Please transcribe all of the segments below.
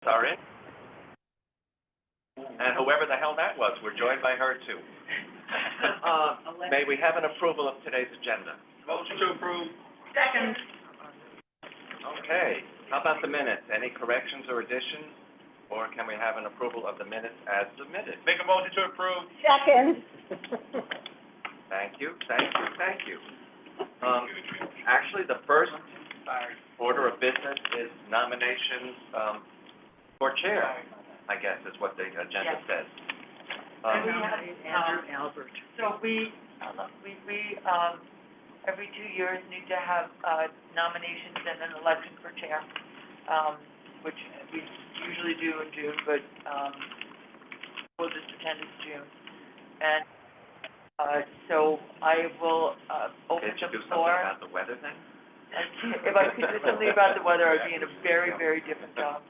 are in. And whoever the hell that was, we're joined by her too. May we have an approval of today's agenda? Motion to approve. Second. Okay, how about the minutes? Any corrections or additions? Or can we have an approval of the minutes as submitted? Make a motion to approve. Second. Thank you, thank you, thank you. Actually, the first order of business is nominations, for chair, I guess is what the agenda Yes. says. And we have, Andrew Albert. so we, every 2 years need to have, nominations and an election for chair, which we usually do in June, but, we'll just pretend it's June. And, so I will, open Can't you the do something floor. about the weather then? If I could do something about the weather, I'd be in a very, very different job.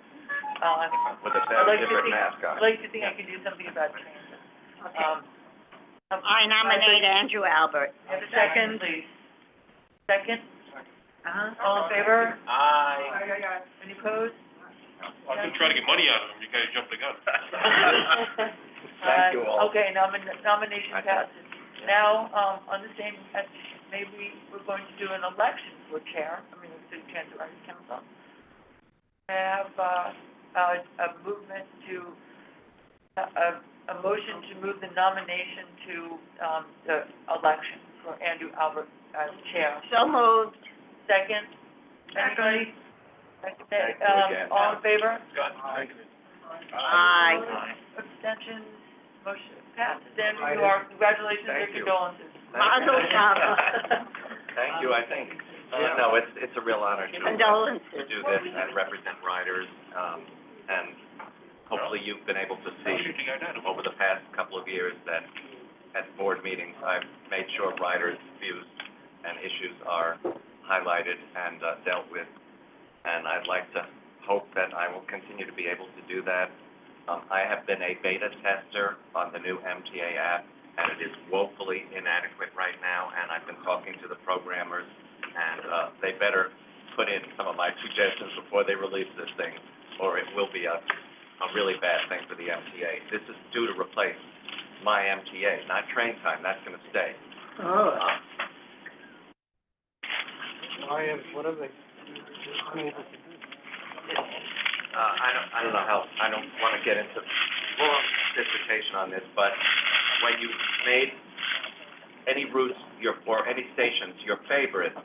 With a I'd like to different think, mask on. I'd like to think I can do something about transit. I nominate Andrew Albert. Have a second, please. Second? All in favor? Aye. Any opposed? I've been trying to get money out of him, you guys jumped the gun. Thank you all. Okay, nomination I- passes. Now, on the same, maybe we're going to do an election for chair, the city council. I have, a movement to, a motion to move the nomination to, the election for Andrew Albert as chair. So moved. Second? Anybody? Thank you again. All in favor? Scott? Aye. Abstentions, motion passes. Andrew, you are, congratulations and Thank you. condolences. Mazel tov. Thank you, I think. No, it's a real honor to Condolences. do this and represent riders, and hopefully you've been able to see over the past couple of years that at board meetings, I've made sure riders' views and issues are highlighted and dealt with, and I'd like to hope that I will continue to be able to do that. I have been a beta tester on the new MTA app, and it is woefully inadequate right now, and I've been talking to the programmers, and they better put in some of my suggestions before they release this thing, or it will be a really bad thing for the MTA. This is due to replace my MTA, not train time, that's gonna stay. Oh. What are they? I don't know how, I don't wanna get into long dissertation on this, but when you made any routes or any stations your favorites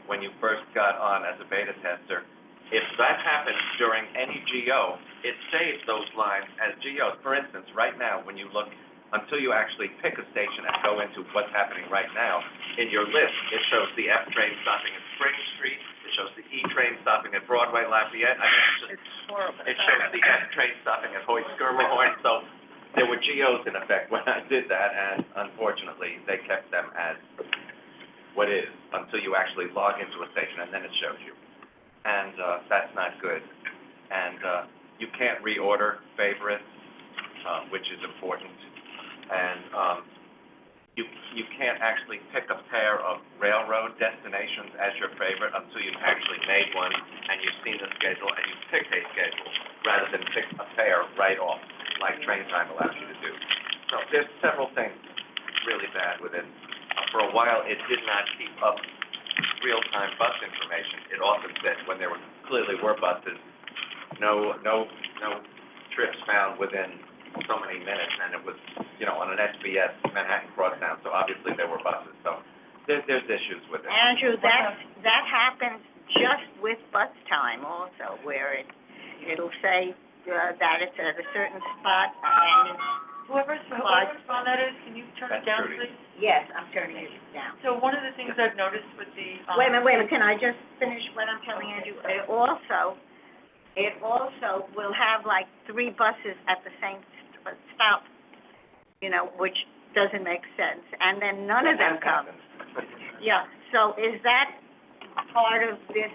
when you first got on as a beta tester, if that happens during any GO, it saves those lines as GOs. For instance, right now, when you look, until you actually pick a station and go into what's happening right now, in your list, it shows the F train stopping at Spring Street, it shows the E train stopping at Broadway Lafayette, It's horrible. it shows the F train stopping at Hoyt Skirmahorn, so there were GOs in effect when I did that, and unfortunately, they kept them as what is, until you actually log into a station, and then it shows you. And, that's not good. And, you can't reorder favorites, which is important. And, you can't actually pick a pair of railroad destinations as your favorite until you've actually made one, and you've seen the schedule, and you've picked a schedule, rather than pick a pair right off, like train time allows you to do. So there's several things really bad with it. For a while, it did not keep up real-time bus information. It often said, when there clearly were buses, no trips found within so many minutes, and it was, on an SBS Manhattan crosstown, so obviously there were buses, so there's issues with it. Andrew, that happens just with bus time also, where it'll say, that it's at a certain spot, and Whoever's phone that is, can you turn it That's down, Trudy. please? yes, I'm turning it down. So one of the things I've noticed with the, Wait a minute, can I just finish what I'm telling Andrew? It also will have like 3 buses at the same stop, which doesn't make sense, and then none of them come. Yeah, so is that part of this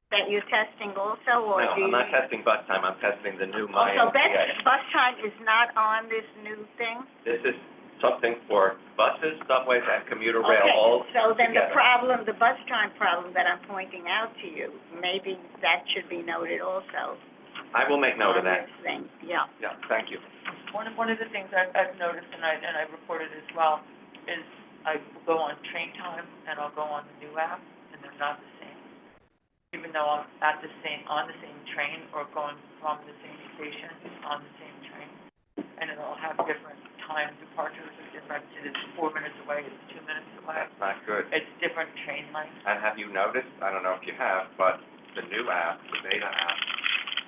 that you're testing also, or No, do you? I'm not testing bus time, I'm testing the new My Also, MTA. bus time is not on this new thing? This is something for buses, subways, and commuter rail all Okay, so then the together. the bus time problem that I'm pointing out to you, maybe that should be noted also. I will make note of on that. this thing, yeah. Yeah, thank you. One of the things I've noticed, and I reported as well, is I will go on train time, and I'll go on the new app, and they're not the same. Even though I'm on the same train, or going from the same station on the same train, and it'll have different time departures, it's 4 minutes away, it's 2 minutes away. That's not good. It's different train lengths. And have you noticed, I don't know if you have, but the new app, the beta app,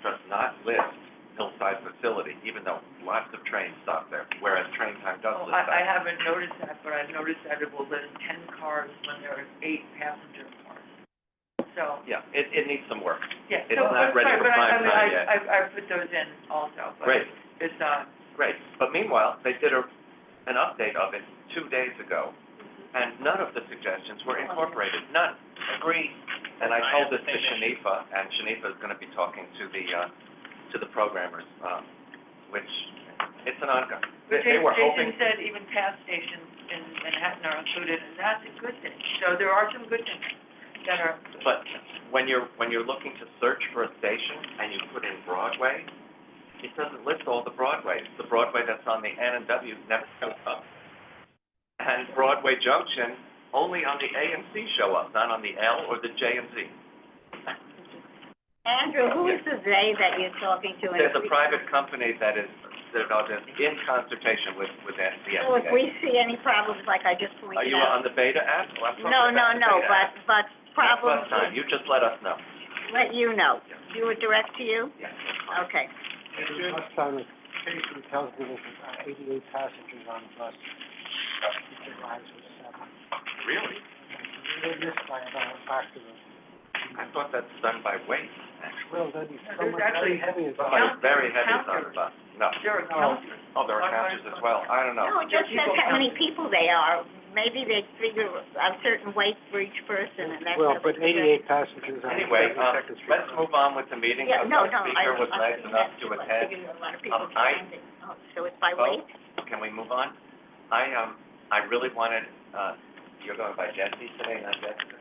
does not list Hillside Facility, even though lots of trains stop there, whereas train time does list I that. haven't noticed that, but I've noticed that it will list 10 cars when there are 8 passenger cars. So, Yeah, it needs some work. yeah. It's So, not ready for prime time yet. I put those in also, but Great, it's, great. But meanwhile, they did an update of it 2 days ago, and none of the suggestions were incorporated, none. Agreed. And I told this to Shanifa, and Shanifa is gonna be talking to the programmers, which, it's an ongoing. They were hoping. Jason said even pass stations in Manhattan are included, and that's a good thing. So there are some good things that are, But when you're looking to search for a station and you put in Broadway, it doesn't list all the Broadways. The Broadway that's on the N and W never shows up. And Broadway Junction, only on the A and C show up, not on the L or the J and Z. Andrew, who is the they that you're talking to? And There's if a we- private company that is in consultation with the So if NCSA. we see any problems, like I just Are pointed you out. on the beta app? Well, I'm talking No, about the beta app. but problems, Next time, you just let us know. let you know. Do it direct to you? Yes. Okay. The bus on the station tells me there's 88 passengers on the bus. It arrives with 7. Really? They missed by about a factor of. I thought that's done by weight. Well, then There's someone actually very heavy is on Somebody counters, very heavy is on the counters. bus. No. there are counters. Oh, there are counters as well. I don't know. No, it just says how many people they are. Maybe they figure a certain weight for each person, and that's. Well, but 88 passengers on the Anyway, 72nd Street. let's move on with the meeting, Yeah, because no, our speaker was nice enough to attend. A lot of people I- attended. Oh, so it's by Oh, weight? can we move on? I really wanted, you're going by Jessie today, not Jessica?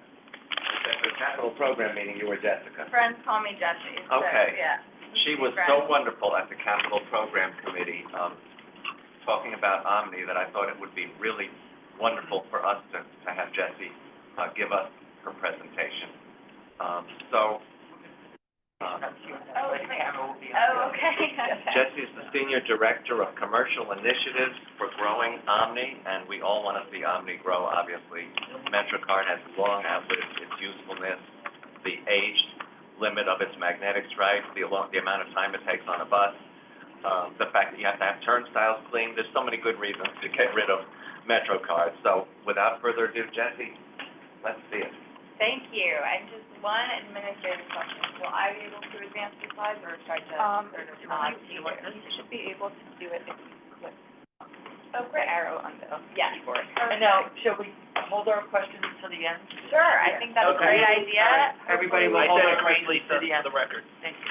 At the capital program meeting, you were Jessica. Friends call me Jessie, so, Okay. yeah. She was so wonderful at the capital program committee, talking about Omni, that I thought it would be really wonderful for us to have Jessie, give us her presentation. So, Oh, okay. Jessie is the Senior Director of Commercial Initiatives for growing Omni, and we all want to see Omni grow, obviously. MetroCard has long outlived its usefulness, the age limit of its magnetic stripes, the amount of time it takes on a bus, the fact that you have to have turnstiles cleaned. There's so many good reasons to get rid of MetroCard. So without further ado, Jessie, let's see it. Thank you. And just one administrative question. Will I be able to advance the slides, or should I just sort of not? you want this? You should be able to do it if you click the arrow on the keyboard. And now, shall we hold our questions to the end? Sure, I think that's a Okay. great idea. Everybody will I hold said our agree, questions Lisa, to the end. for the record. Thank you.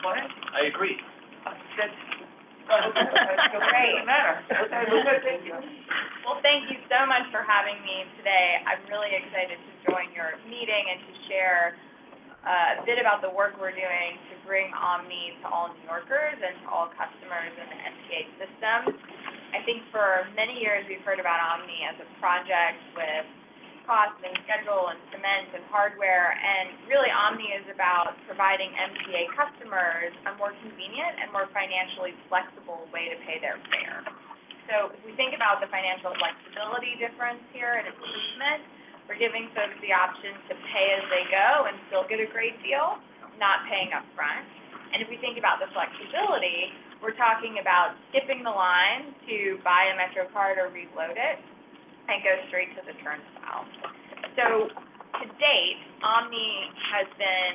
What? I agree. That's, Great. doesn't matter. Okay, we're good, thank you. Well, thank you so much for having me today. I'm really excited to join your meeting and to share a bit about the work we're doing to bring Omni to all New Yorkers and to all customers in the MTA system. I think for many years, we've heard about Omni as a project with cost and schedule and cement and hardware, and really Omni is about providing MTA customers a more convenient and more financially flexible way to pay their fare. So if we think about the financial flexibility difference here and improvement, we're giving folks the option to pay as they go and still get a great deal, not paying up front. And if we think about the flexibility, we're talking about skipping the line to buy a MetroCard or reload it and go straight to the turnstile. So to date, Omni has been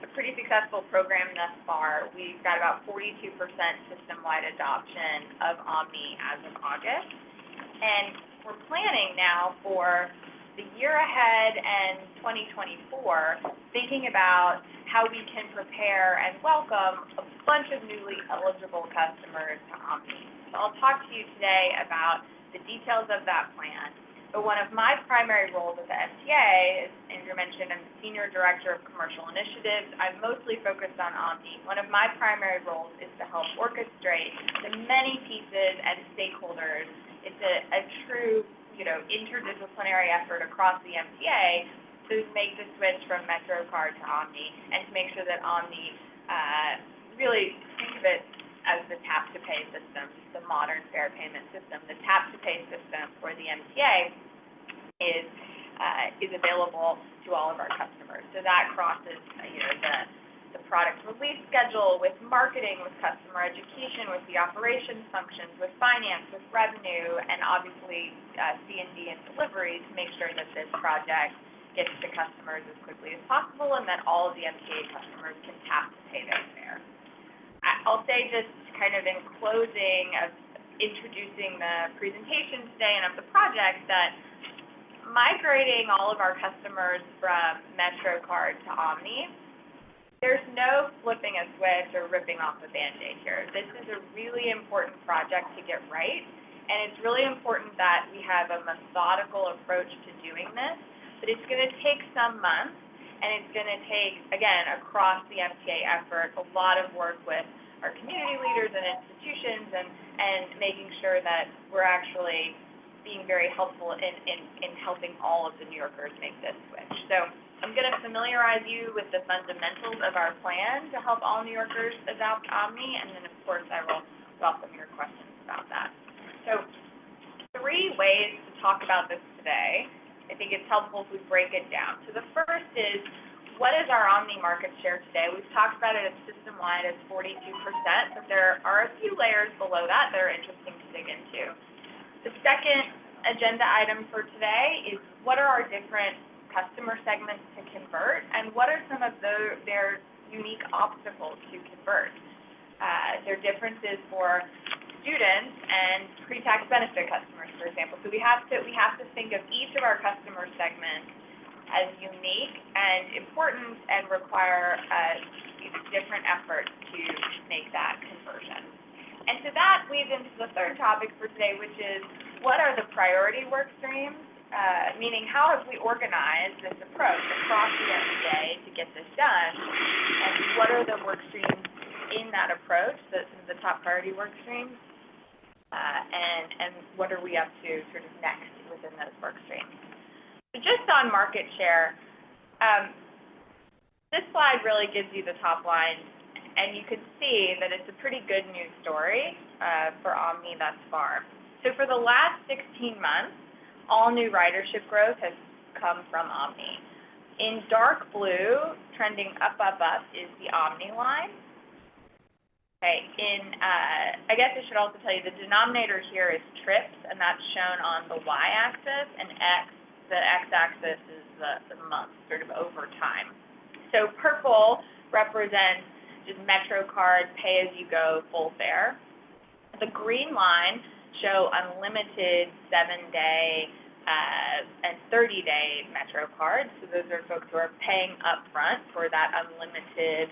a pretty successful program thus far. We've got about 42% system-wide adoption of Omni as of August. And we're planning now for the year ahead and 2024, thinking about how we can prepare and welcome a bunch of newly eligible customers to Omni. So I'll talk to you today about the details of that plan. But one of my primary roles at the MTA, as Andrew mentioned, I'm the Senior Director of Commercial Initiatives. I'm mostly focused on Omni. One of my primary roles is to help orchestrate the many pieces and stakeholders. It's a true, interdisciplinary effort across the MTA to make the switch from MetroCard to Omni, and to make sure that Omni, really think of it as the tap-to-pay system, the modern fare payment system. The tap-to-pay system for the MTA is available to all of our customers. So that crosses, the product release schedule, with marketing, with customer education, with the operations functions, with finance, with revenue, and obviously, C&D and delivery, to make sure that this project gets to customers as quickly as possible, and that all of the MTA customers can tap to pay their fare. I'll say, just kind of in closing of introducing the presentation today and of the project, that migrating all of our customers from MetroCard to Omni, there's no flipping a switch or ripping off a Band-Aid here. This is a really important project to get right, and it's really important that we have a methodical approach to doing this. But it's going to take some months, and it's going to take, again, across the MTA effort, a lot of work with our community leaders and institutions, and making sure that we're actually being very helpful in helping all of the New Yorkers make this switch. So I'm going to familiarize you with the fundamentals of our plan to help all New Yorkers adopt Omni, and then, of course, I will welcome your questions about that. So 3 ways to talk about this today. I think it's helpful if we break it down. So the first is, what is our Omni market share today? We've talked about it as system-wide as 42%, but there are a few layers below that are interesting to dig into. The second agenda item for today is, what are our different customer segments to convert, and what are some of their unique obstacles to convert? Their differences for students and pre-tax benefit customers, for example. So we have to think of each of our customer segments as unique and important, and require different efforts to make that conversion. And so that leads into the third topic for today, which is, what are the priority work streams? Meaning, how have we organized this approach across the MTA to get this done, and what are the work streams in that approach, some of the top priority work streams? And what are we up to sort of next within those work streams? So just on market share, this slide really gives you the top line, and you can see that it's a pretty good news story for Omni thus far. So for the last 16 months, all new ridership growth has come from Omni. In dark blue, trending up, is the Omni line. Okay, I guess I should also tell you, the denominator here is trips, and that's shown on the y-axis, and the x-axis is the month, sort of over time. So purple represents just MetroCard, pay-as-you-go, full fare. The green line show unlimited 7-day and 30-day MetroCard. So those are folks who are paying upfront for that unlimited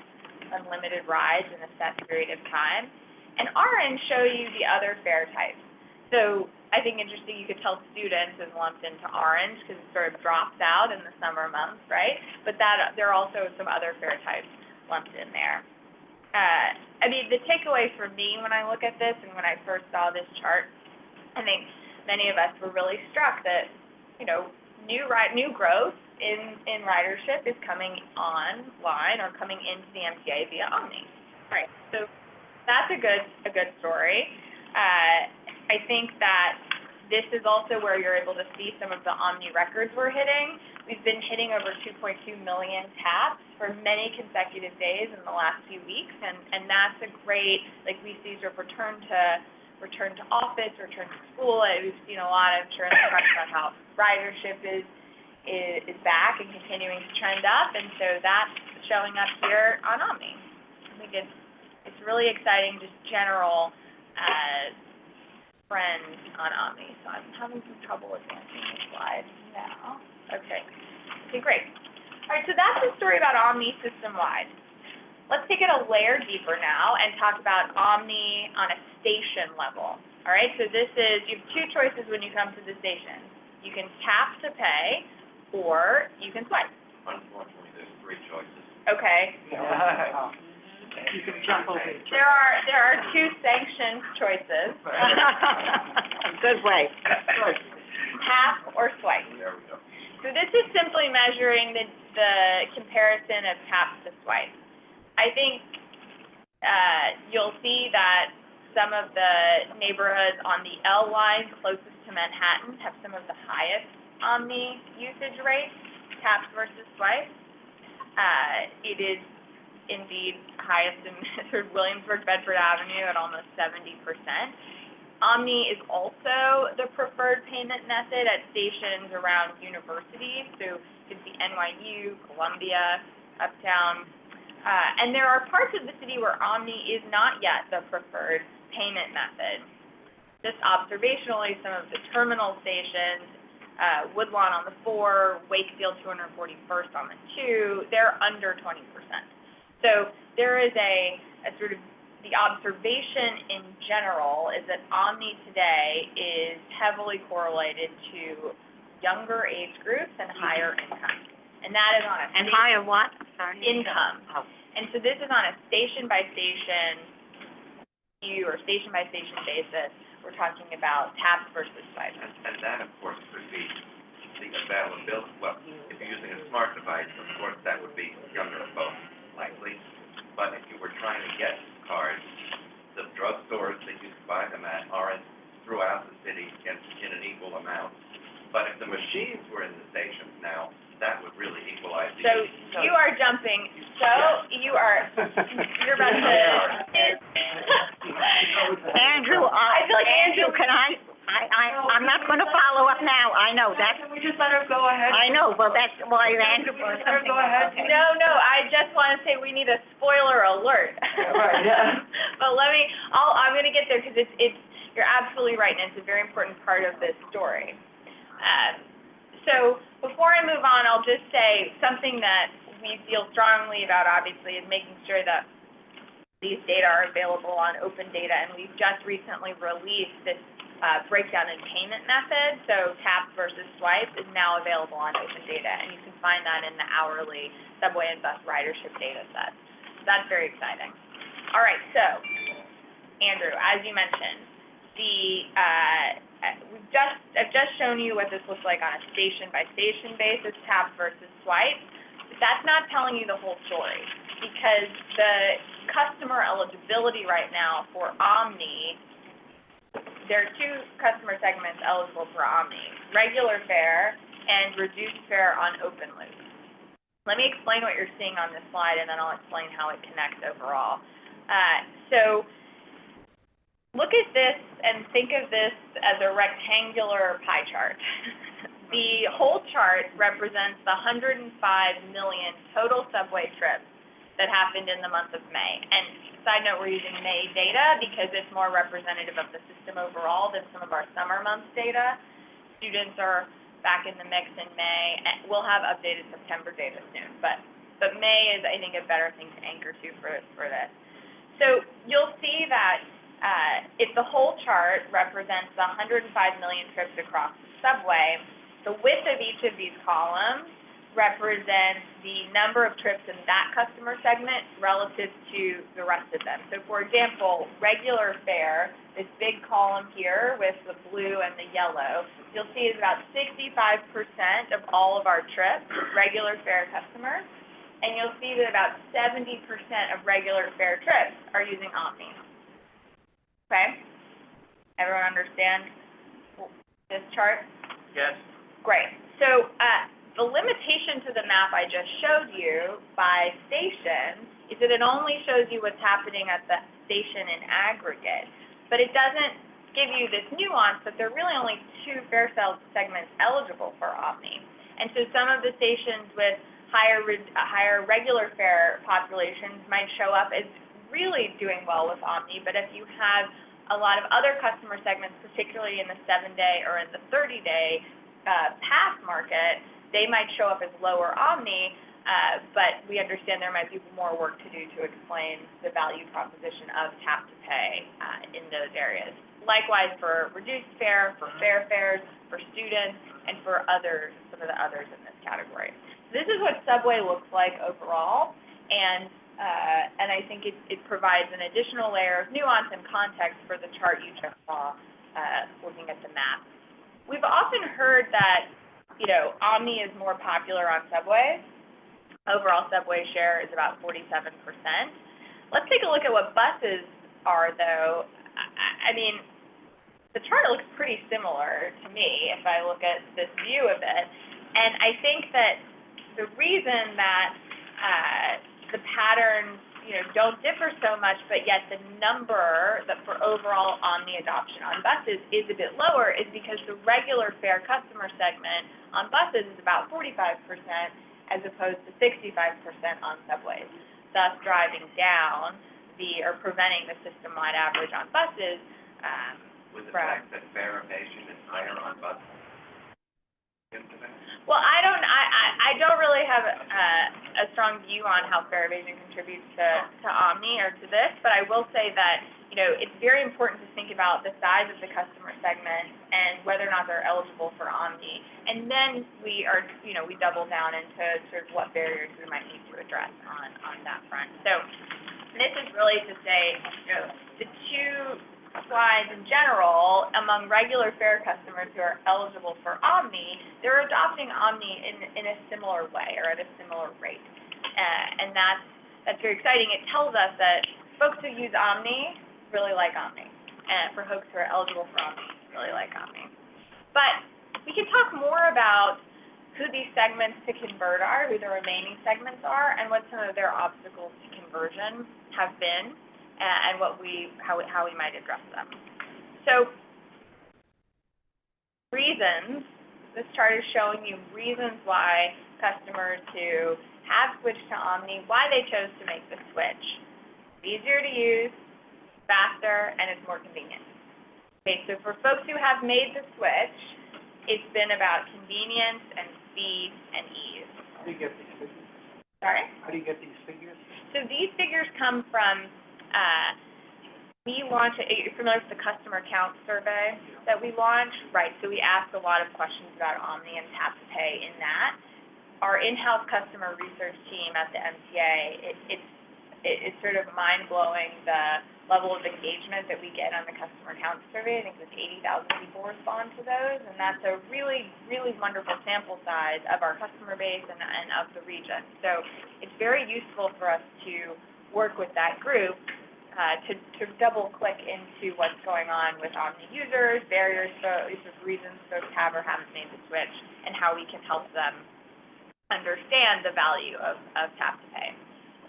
rides in a set period of time. And orange show you the other fare types. So I think interesting, you could tell students is lumped into orange because it sort of drops out in the summer months, right? But there are also some other fare types lumped in there. I mean, the takeaway for me when I look at this, and when I first saw this chart, I think many of us were really struck that, new growth in ridership is coming online or coming into the MTA via Omni. Right. So that's a good story. I think that this is also where you're able to see some of the Omni records we're hitting. We've been hitting over 2.2 million taps for many consecutive days in the last few weeks, and that's a great, we see sort of return to office, return to school. We've seen a lot of churn press about how ridership is back and continuing to trend up, and so that's showing up here on Omni. I think it's really exciting, just general trends on Omni. So I'm having some trouble advancing the slide now. Okay, great. All right, so that's the story about Omni system-wide. Let's take it a layer deeper now and talk about Omni on a station level. All right, so you have 2 choices when you come to the station. You can tap to pay, or you can swipe. Unfortunately, there's three choices. Okay, You can jump over each there are two sanctioned choices, Good way. tap or swipe. There we go. So this is simply measuring the comparison of taps to swipes. I think, you'll see that some of the neighborhoods on the L line closest to Manhattan have some of the highest Omni usage rates, taps versus swipes. It is indeed highest in sort of Williamsburg, Bedford Avenue at almost 70%. Omni is also the preferred payment method at stations around universities, so you can see NYU, Columbia, Uptown. And there are parts of the city where Omni is not yet the preferred payment method. Just observationally, some of the terminal stations, Woodlawn on the 4, Wakefield 241st on the 2, they're under 20%. So there is a sort of, the observation in general is that Omni today is heavily correlated to younger age groups and higher income. And that is on a And higher what? Sorry. income. Oh. And so this is on a station-by-station view or station-by-station basis. We're talking about taps versus swipes. And that, of course, could be the availability, well, if you're using a smart device, of course, that would be younger folks likely. But if you were trying to get cards, the drugstores that you can buy them at are throughout the city in an equal amount. But if the machines were in the stations now, that would really equalize the. So you are jumping, you're about to. Andrew, I feel like Andrew, I'm not gonna follow up now, I know, Can we just let her go ahead? I know, well, that's why Andrew brought Let her something go ahead. up. No, I just want to say we need a spoiler alert. Right, yeah. But I'm gonna get there, because it's, you're absolutely right, and it's a very important part of this story. So before I move on, I'll just say something that we feel strongly about, obviously, is making sure that these data are available on open data, and we've just recently released this breakdown in payment methods. So taps versus swipes is now available on open data, and you can find that in the hourly subway and bus ridership data set. So that's very exciting. All right, so Andrew, as you mentioned, I've just shown you what this looks like on a station-by-station basis, tap versus swipe. But that's not telling you the whole story, because the customer eligibility right now for Omni, there are two customer segments eligible for Omni: regular fare and reduced fare on open loop. Let me explain what you're seeing on this slide, and then I'll explain how it connects overall. So look at this and think of this as a rectangular pie chart. The whole chart represents the 105 million total subway trips that happened in the month of May. And side note, we're using May data because it's more representative of the system overall than some of our summer months data. Students are back in the mix in May, and we'll have updated September data soon. But May is, I think, a better thing to anchor to for this. So you'll see that if the whole chart represents the 105 million trips across the subway, the width of each of these columns represents the number of trips in that customer segment relative to the rest of them. So for example, regular fare, this big column here with the blue and the yellow, you'll see is about 65% of all of our trips, regular fare customers, and you'll see that about 70% of regular fare trips are using Omni. Okay? Everyone understand this chart? Yes. Great. So, the limitation to the map I just showed you by station is that it only shows you what's happening at the station in aggregate, but it doesn't give you this nuance that there are really only two fare segments eligible for Omni. And so some of the stations with higher regular fare populations might show up as really doing well with Omni, but if you have a lot of other customer segments, particularly in the 7-day or in the 30-day pass market, they might show up as lower Omni, but we understand there might be more work to do to explain the value proposition of tap to pay in those areas. Likewise for reduced fare, for fare fares, for students, and for others, some of the others in this category. This is what Subway looks like overall, and I think it provides an additional layer of nuance and context for the chart you just saw, looking at the map. We've often heard that, you know, Omni is more popular on Subway. Overall Subway share is about 47%. Let's take a look at what buses are, though. I mean, the chart looks pretty similar to me if I look at this view of it, and I think that the reason that the patterns, you know, don't differ so much, but yet the number that for overall Omni adoption on buses is a bit lower is because the regular fare customer segment on buses is about 45% as opposed to 65% on subways, thus driving down or preventing the system-wide average on buses With the fact that fare evasion is higher on buses? Well, I don't really have a strong view on how fare evasion contributes to Omni or to this, but I will say that, you know, it's very important to think about the size of the customer segment and whether or not they're eligible for Omni. And then we double down into sort of what barriers we might need to address on that front. So this is really to say, you know, the two slides in general, among regular fare customers who are eligible for Omni, they're adopting Omni in a similar way or at a similar rate. And that's very exciting. It tells us that folks who use Omni really like Omni. And for folks who are eligible for Omni, really like Omni. But we can talk more about who these segments to convert are, who the remaining segments are, and what some of their obstacles to conversion have been, and how we might address them. So, reasons. This chart is showing you reasons why customers who have switched to Omni, why they chose to make the switch. It's easier to use, faster, and it's more convenient. Okay, so for folks who have made the switch, it's been about convenience and speed and ease. How do you get these figures? Sorry? How do you get these figures? So these figures come from, you're familiar with the customer count survey that we launched? Right, so we asked a lot of questions about Omni and Tap to Pay in that. Our in-house customer research team at the MTA, it's sort of mind-blowing the level of engagement that we get on the customer count survey. I think there's 80,000 people respond to those, and that's a really, really wonderful sample size of our customer base and of the region. So it's very useful for us to work with that group to double-click into what's going on with Omni users, barriers, reasons folks have or haven't made the switch, and how we can help them understand the value of Tap to Pay.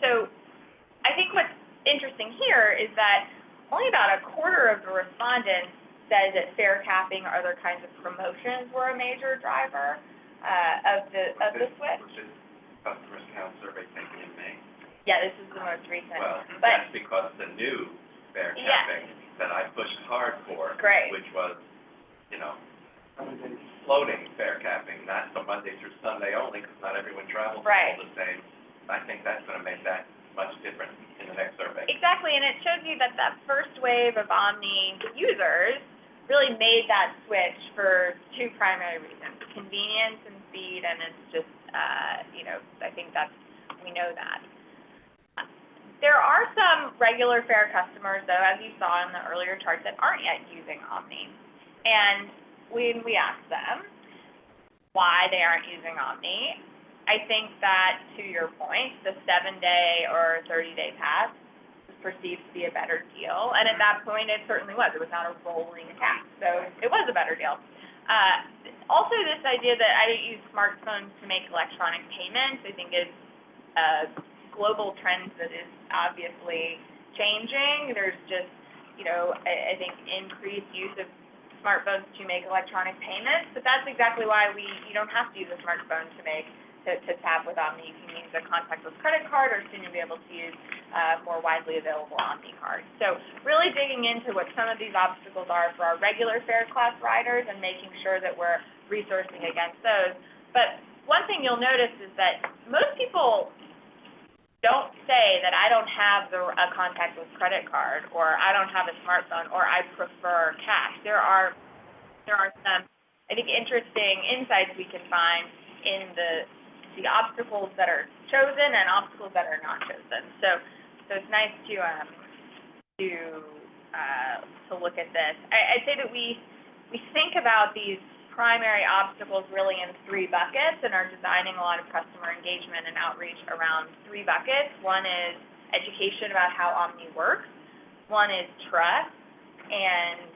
So I think what's interesting here is that only about a quarter of the respondents said that fare capping or other kinds of promotions were a major driver of the switch. Which is customer count survey taken in May. Yeah, this is the most recent. Well, But that's because the new fare capping that I pushed hard for. Great. Which was, you know, floating fare capping, not the Monday through Sunday only, because not everyone travels Right. all the same. I think that's gonna make that much different in the next survey. Exactly, and it shows you that that first wave of Omni users really made that switch for two primary reasons: convenience and speed, and it's just, I think we know that. There are some regular fare customers, though, as you saw in the earlier chart, that aren't yet using Omni. And when we ask them why they aren't using Omni, I think that, to your point, the 7-day or 30-day pass was perceived to be a better deal. And at that point, it certainly was. It was not a rolling tax. So it was a better deal. Also, this idea that I didn't use smartphones to make electronic payments, I think is a global trend that is obviously changing. There's just, I think increased use of smartphones to make electronic payments, but that's exactly why you don't have to use a smartphone to tap with Omni. You can use a contactless credit card, or soon you'll be able to use more widely available Omni cards. So really digging into what some of these obstacles are for our regular fare class riders and making sure that we're resourcing against those. But one thing you'll notice is that most people don't say that I don't have a contactless credit card, or I don't have a smartphone, or I prefer cash. There are some I think, interesting insights we can find in the obstacles that are chosen and obstacles that are not chosen. So it's nice to look at this. I'd say that we think about these primary obstacles really in three buckets and are designing a lot of customer engagement and outreach around three buckets. One is education about how Omni works. One is trust and,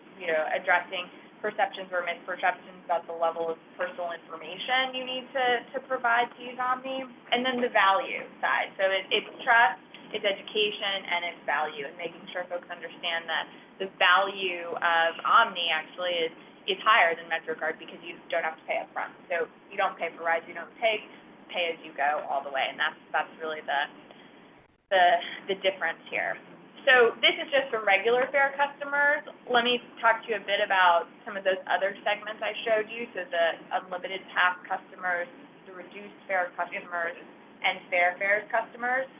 addressing perceptions or misperceptions about the level of personal information you need to provide to use Omni. And then the value side. So it's trust, it's education, and it's value, and making sure folks understand that the value of Omni actually is higher than MetroCard because you don't have to pay up front. So you don't pay for rides you don't take, pay as you go all the way, and that's really the difference here. So this is just for regular fare customers. Let me talk to you a bit about some of those other segments I showed you, so the unlimited pass customers, the reduced fare customers, and fares customers.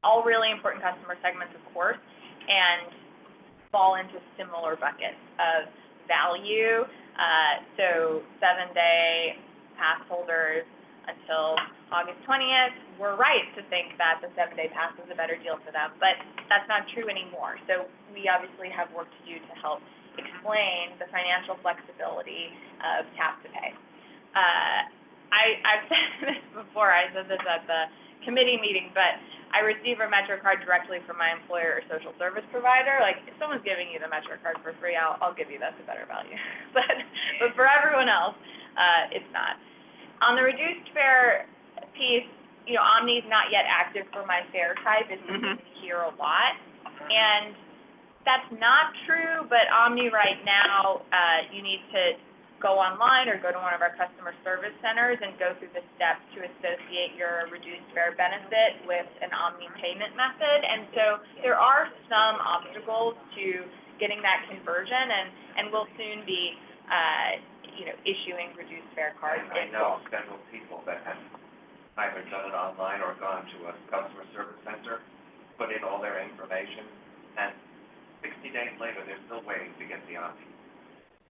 All really important customer segments, of course, and fall into similar buckets of value. So 7-day pass holders until August 20th, we're right to think that the 7-day pass is a better deal for them, but that's not true anymore. So we obviously have work to do to help explain the financial flexibility of tap to pay. I've said this before, I said this at the committee meeting, but I receive a MetroCard directly from my employer or social service provider. Like, if someone's giving you the MetroCard for free, I'll give you that's a better value. but for everyone else, it's not. On the reduced fare piece, Omni's not yet active for my fare type. It's something we hear a lot. And that's not true, but Omni right now, you need to go online or go to one of our customer service centers and go through the steps to associate your reduced fare benefit with an Omni payment method. And so there are some obstacles to getting that conversion, and we'll soon be, issuing reduced fare cards. I know several people that have either done it online or gone to a customer service center, put in all their information, and 60 days later, they're still waiting to get the Omni.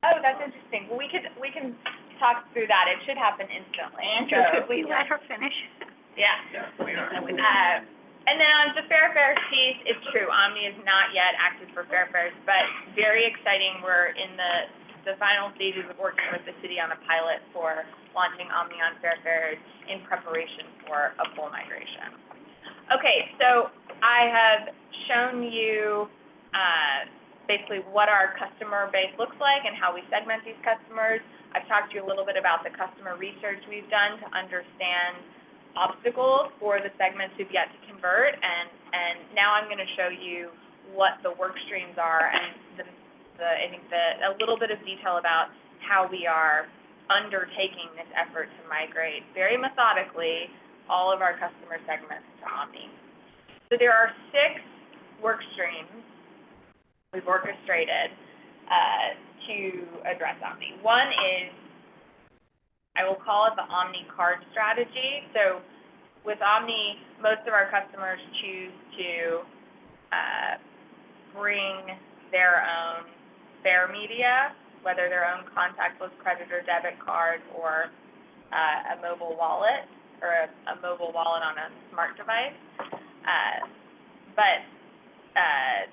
Oh, that's interesting. Well, we can talk through that. It should happen instantly. Andrew, could we let her finish? Yeah. Yes, we are. And then on the fares piece, it's true, Omni is not yet active for fares, but very exciting. We're in the final stages of working with the city on a pilot for launching Omni on fares in preparation for a full migration. Okay, so I have shown you basically what our customer base looks like and how we segment these customers. I've talked to you a little bit about the customer research we've done to understand obstacles for the segments who've yet to convert, and now I'm going to show you what the work streams are and a little bit of detail about how we are undertaking this effort to migrate very methodically all of our customer segments to Omni. So there are 6 work streams we've orchestrated to address Omni. One is, I will call it the Omni card strategy. So with Omni, most of our customers choose to bring their own fare media, whether their own contactless credit or debit card or a mobile wallet or a mobile wallet on a smart device. But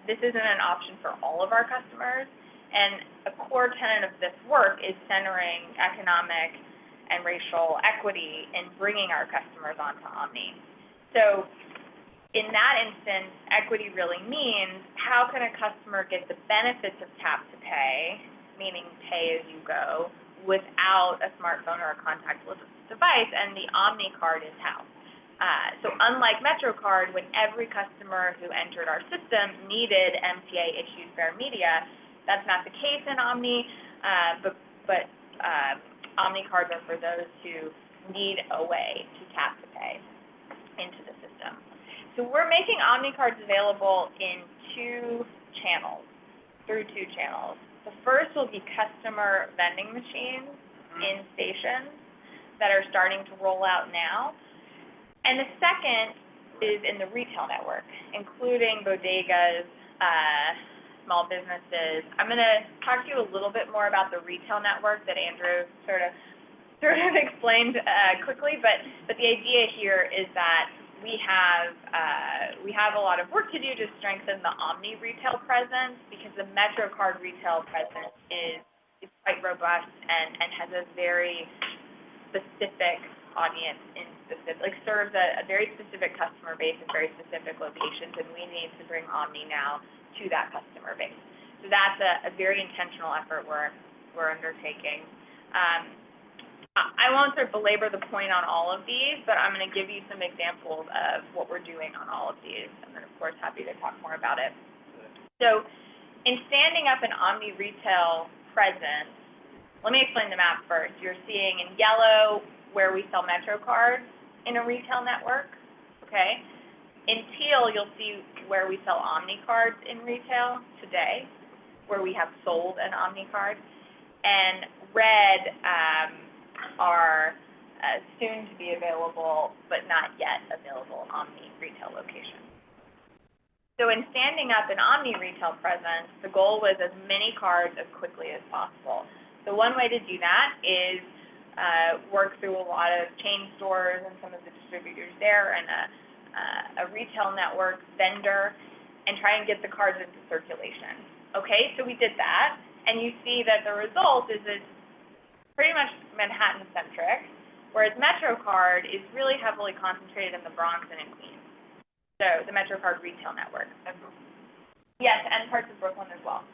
this isn't an option for all of our customers, and a core tenet of this work is centering economic and racial equity in bringing our customers onto Omni. So in that instance, equity really means how can a customer get the benefits of tap to pay, meaning pay as you go, without a smartphone or a contactless device, and the Omni card is how. So unlike MetroCard, when every customer who entered our system needed MTA-issued fare media, that's not the case in Omni, but Omni cards are for those who need a way to tap to pay into the system. So we're making Omni cards available in 2 channels, through 2 channels. The first will be customer vending machines in stations that are starting to roll out now. And the second is in the retail network, including bodegas, small businesses. I'm gonna talk to you a little bit more about the retail network that Andrew sort of explained, quickly, but the idea here is that we have a lot of work to do to strengthen the omni retail presence, because the MetroCard retail presence is quite robust and has a very specific audience serves a very specific customer base in very specific locations, and we need to bring omni now to that customer base. So that's a very intentional effort we're undertaking. I won't sort of belabor the point on all of these, but I'm going to give you some examples of what we're doing on all of these, and then, of course, happy to talk more about it. So in standing up an omni retail presence, let me explain the map first. You're seeing in yellow where we sell MetroCard in a retail network, okay? In teal, you'll see where we sell omni cards in retail today, where we have sold an omni card, and red are soon to be available, but not yet available omni retail locations. So in standing up an omni retail presence, the goal was as many cards as quickly as possible. So one way to do that is work through a lot of chain stores and some of the distributors there, and a retail network vendor, and try and get the cards into circulation. Okay, so we did that, and you see that the result is it's pretty much Manhattan-centric, whereas MetroCard is really heavily concentrated in the Bronx and in Queens. So the MetroCard retail network. Yes, and parts of Brooklyn as well.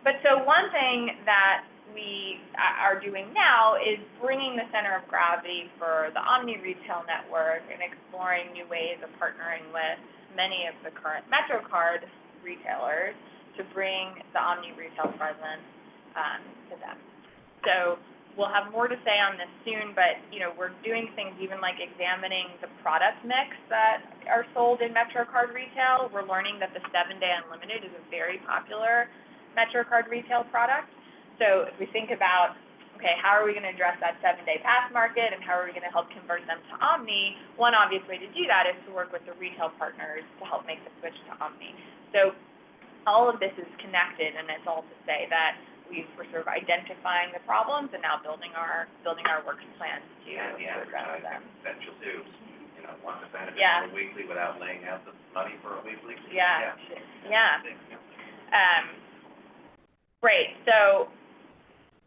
But so one thing that we are doing now is bringing the center of gravity for the omni retail network and exploring new ways of partnering with many of the current MetroCard retailers to bring the omni retail presence to them. So we'll have more to say on this soon, but we're doing things even like examining the product mix that are sold in MetroCard retail. We're learning that the 7-Day Unlimited is a very popular MetroCard retail product. So if we think about, okay, how are we going to address that 7-day pass market, and how are we going to help convert them to omni, one obvious way to do that is to work with the retail partners to help make the switch to omni. So all of this is connected, and it's all to say that we're sort of identifying the problems and now building our work plans to address them. Essential too, want the benefit Yeah. for a weekly without laying out the money for a weekly. Yeah. Great, so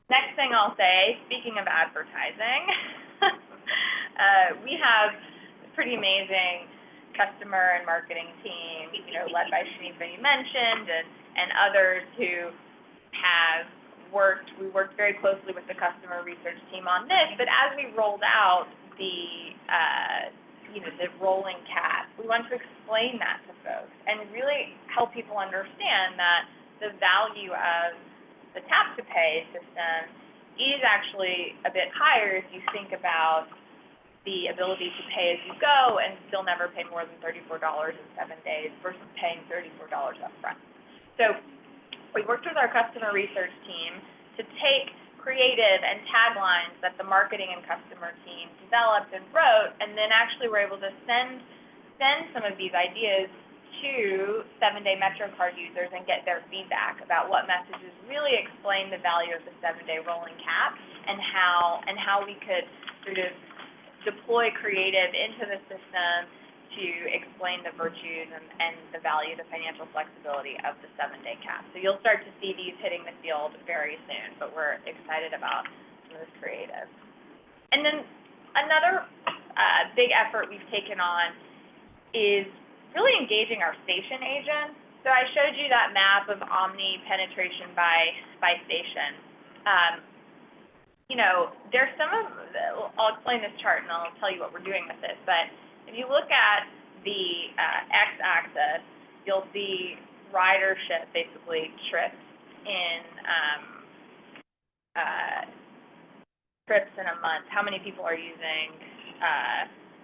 next thing I'll say, speaking of advertising, we have a pretty amazing customer and marketing team, led by Shanifa, you mentioned, and others who we worked very closely with the customer research team on this, but as we rolled out the rolling cap, we want to explain that to folks and really help people understand that the value of the tap-to-pay system is actually a bit higher if you think about the ability to pay as you go and still never pay more than $34 in 7 days versus paying $34 up front. So we worked with our customer research team to take creative and taglines that the marketing and customer team developed and wrote, and then actually were able to send some of these ideas to 7-day MetroCard users and get their feedback about what messages really explain the value of the 7-day rolling cap, and how we could sort of deploy creative into the system to explain the virtues and the value, the financial flexibility of the 7-day cap. So you'll start to see these hitting the field very soon, but we're excited about some of this creative. And then another big effort we've taken on is really engaging our station agents. So I showed you that map of omni penetration by station. There's I'll explain this chart and I'll tell you what we're doing with it, but if you look at the x-axis, you'll see ridership, basically trips in a month. How many people are using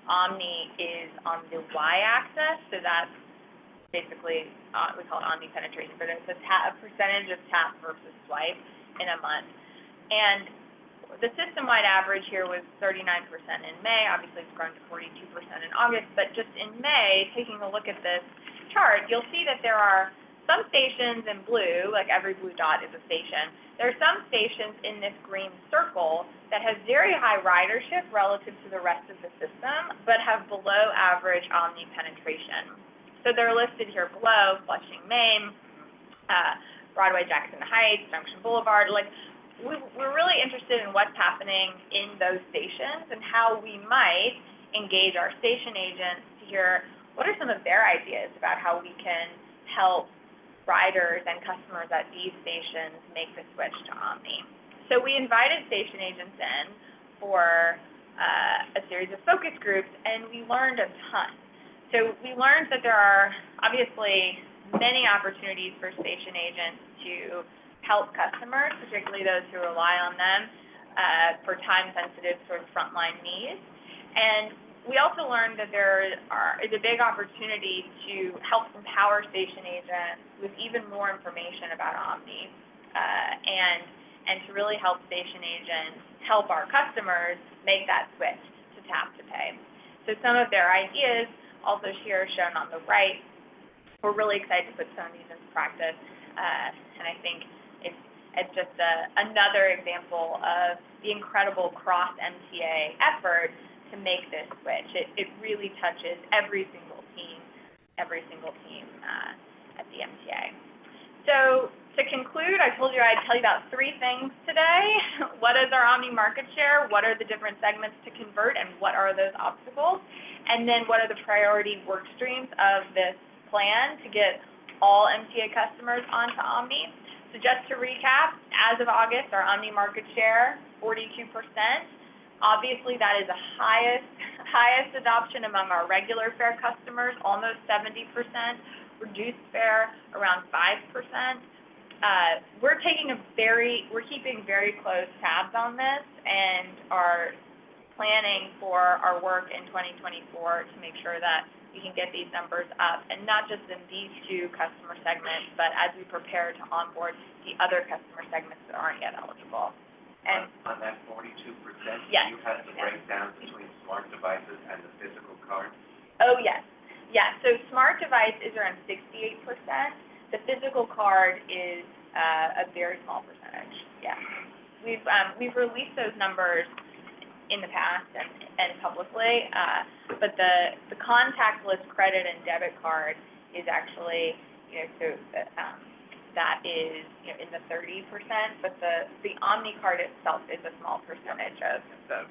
Omni is on the y-axis, so that's basically, we call it Omni penetration, but it's a percentage of tap versus swipe in a month. And the system-wide average here was 39% in May. Obviously, it's grown to 42% in August, but just in May, taking a look at this chart, you'll see that there are some stations in blue, like every blue dot is a station, there are some stations in this green circle that have very high ridership relative to the rest of the system, but have below average Omni penetration. So they're listed here below: Flushing, Maine, Broadway, Jackson Heights, Junction Boulevard. Like, we're really interested in what's happening in those stations and how we might engage our station agents to hear what are some of their ideas about how we can help riders and customers at these stations make the switch to Omni. So we invited station agents in for a series of focus groups, and we learned a ton. So we learned that there are obviously many opportunities for station agents to help customers, particularly those who rely on them for time-sensitive sort of frontline needs. And we also learned that there is a big opportunity to help empower station agents with even more information about Omni, and to really help station agents help our customers make that switch to tap to pay. So some of their ideas, also here shown on the right, we're really excited to put some of these into practice, and I think it's just another example of the incredible cross-MTA effort to make this switch. It really touches every single team at the MTA. So to conclude, I told you I'd tell you about three things today. What is our Omni market share? What are the different segments to convert, and what are those obstacles? And then what are the priority work streams of this plan to get all MTA customers onto Omni? So just to recap, as of August, our Omni market share, 42%. Obviously, that is the highest adoption among our regular fare customers, almost 70%. Reduced fare, around 5%. We're keeping very close tabs on this and are planning for our work in 2024 to make sure that we can get these numbers up, and not just in these two customer segments, but as we prepare to onboard the other customer segments that aren't yet eligible. And On that 42%, Yes. you had the breakdown between smart devices and the physical card? oh, yes, so smart device is around 68%. The physical card is a very small percentage, yeah. We've released those numbers in the past and publicly, but the contactless credit and debit card is actually, that is, in the 30%, but the Omni card itself is a small percentage of those.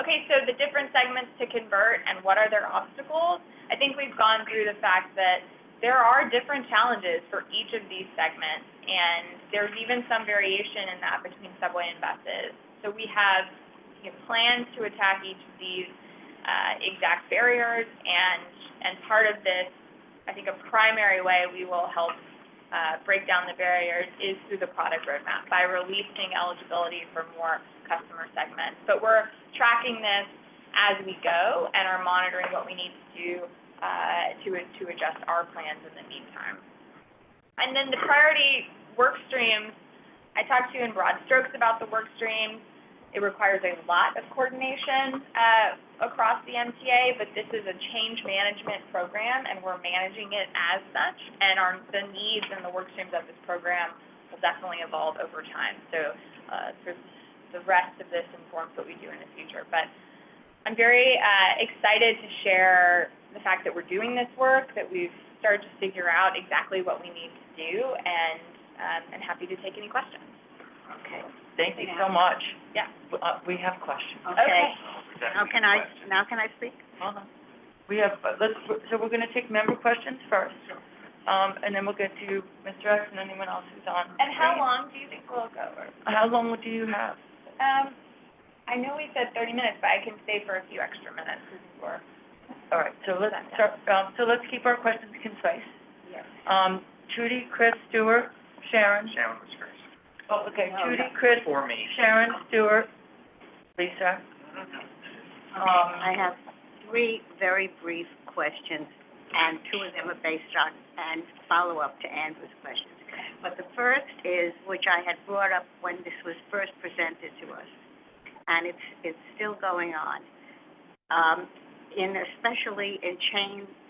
Okay, so the different segments to convert and what are their obstacles? I think we've gone through the fact that there are different challenges for each of these segments, and there's even some variation in that between subway and buses. So we have plans to attack each of these exact barriers, and part of this, I think a primary way we will help break down the barriers is through the product roadmap, by releasing eligibility for more customer segments. But we're tracking this as we go and are monitoring what we need to do to adjust our plans in the meantime. And then the priority work streams, I talked to you in broad strokes about the work streams. It requires a lot of coordination across the MTA, but this is a change management program, and we're managing it as such, and the needs and the work streams of this program will definitely evolve over time. So the rest of this informs what we do in the future. But I'm very excited to share the fact that we're doing this work, that we've started to figure out exactly what we need to do, and happy to take any questions. Okay. Thank you so much. Yeah. We have questions. Okay. Now Definitely can I speak? Hold on. We have, so we're gonna take member questions first. And then we'll get to Mr. X and anyone else who's on. And how long do you think we'll go over? How long do you have? I know we said 30 minutes, but I can stay for a few extra minutes before. All right, so let's start, so let's keep our questions concise. Yes. Trudy, Chris, Stewart, Sharon. Sharon was first. Oh, okay, Trudy, Chris, For me. Sharon, Stewart, Lisa. I have three very brief questions, and two of them are based on, and follow-up to Andrew's questions. But the first is, which I had brought up when this was first presented to us, and it's still going on. Especially in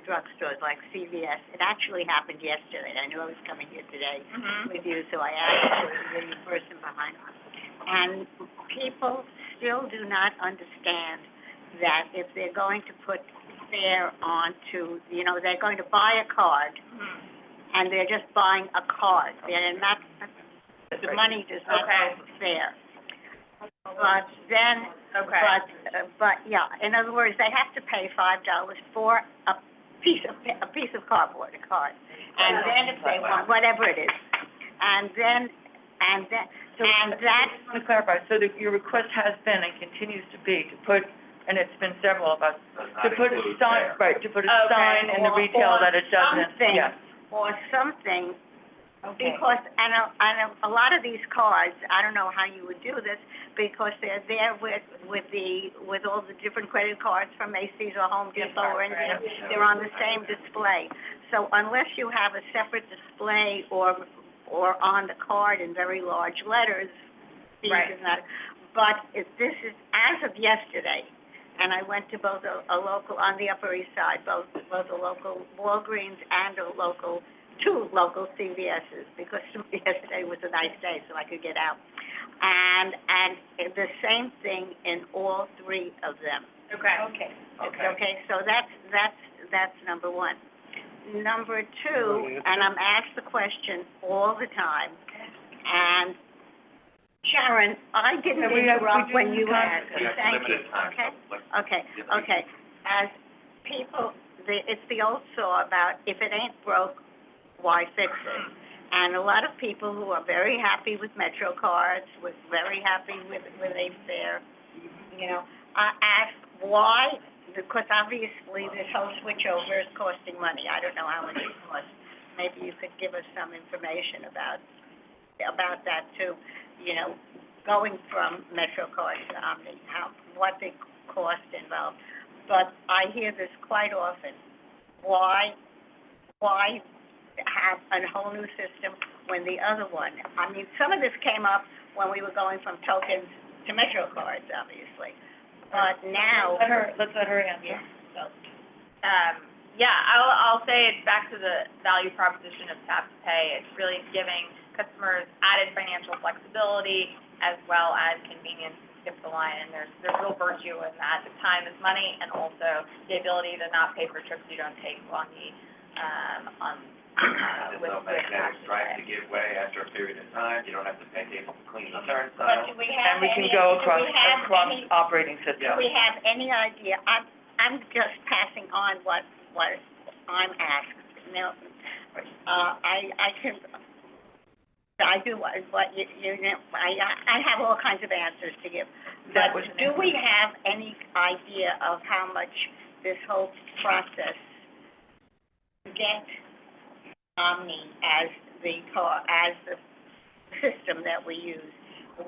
drugstores like CVS. It actually happened yesterday. I knew I was coming here today Mhm. with you, so I asked the person behind us. And people still do not understand that if they're going to put fare onto, they're going to buy a card, Mhm. and they're just buying a card. They're not, the money does not Okay. go for fare. But then, Okay. but, yeah, in other words, they have to pay $5 for a piece of cardboard, a card. And then if they want, whatever it is, and that, I want to clarify, so your request has been and continues to be to put, and it's been several of us, Does to not put a include sign, fare. right, to put a Okay. sign in the Or- retail or that it doesn't, something. yes. or something, Okay. because, and a lot of these cards, I don't know how you would do this, because they're there with all the different credit cards from Macy's or Home Depot or anything, they're on the same display. So unless you have a separate display or on the card in very large letters, fees Right. is not, but this is, as of yesterday, and I went to both a local, on the Upper East Side, both a local Walgreens and two local CVS's, because yesterday was a nice day, so I could get out. And the same thing in all three of them. Okay. Okay, so that's number one. Number two, and I'm asked the question all the time, and Sharon, I didn't Okay, we interrupt do when you time. asked. We have Thank you, limited time, okay? so let's Okay, give the- okay. As people, it's the old saw about if it ain't broke, why fix it? And a lot of people who are very happy with Metro cards, very happy with a fare, I ask why, because obviously this whole switchover is costing money. I don't know how much it costs. Maybe you could give us some information about that too, going from Metro cards to Omni, what the cost involved. But I hear this quite often. Why have a whole new system when the other one, I mean, some of this came up when we were going from tokens to Metro cards, obviously. But now, Let's let her answer. yeah, so, I'll say it's back to the value proposition of tap to pay. It's really giving customers added financial flexibility as well as convenience to skip the line. And there's real virtue in that. The time is money, and also the ability to not pay for trips you don't take on There's with no magnetic stripe to give way after a period of time, you don't have to pay people to clean the but turnstile. do we have And we any, can go do across we have any, operating do systems. we have any idea? I'm just passing on what I'm asked. I do what I have all kinds of answers to give. That But was an do we have any idea of how much this whole process to get Omni as the system that we use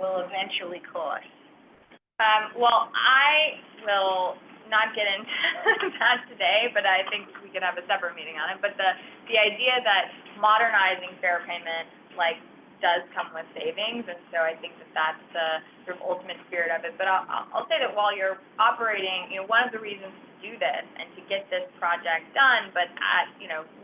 will eventually cost? Well, I will not get into that today, but I think we could have a separate meeting on it. But the idea that modernizing fare payment, does come with savings, and so I think that's the sort of ultimate spirit of it. But I'll say that while you're operating, one of the reasons to do this and to get this project done, but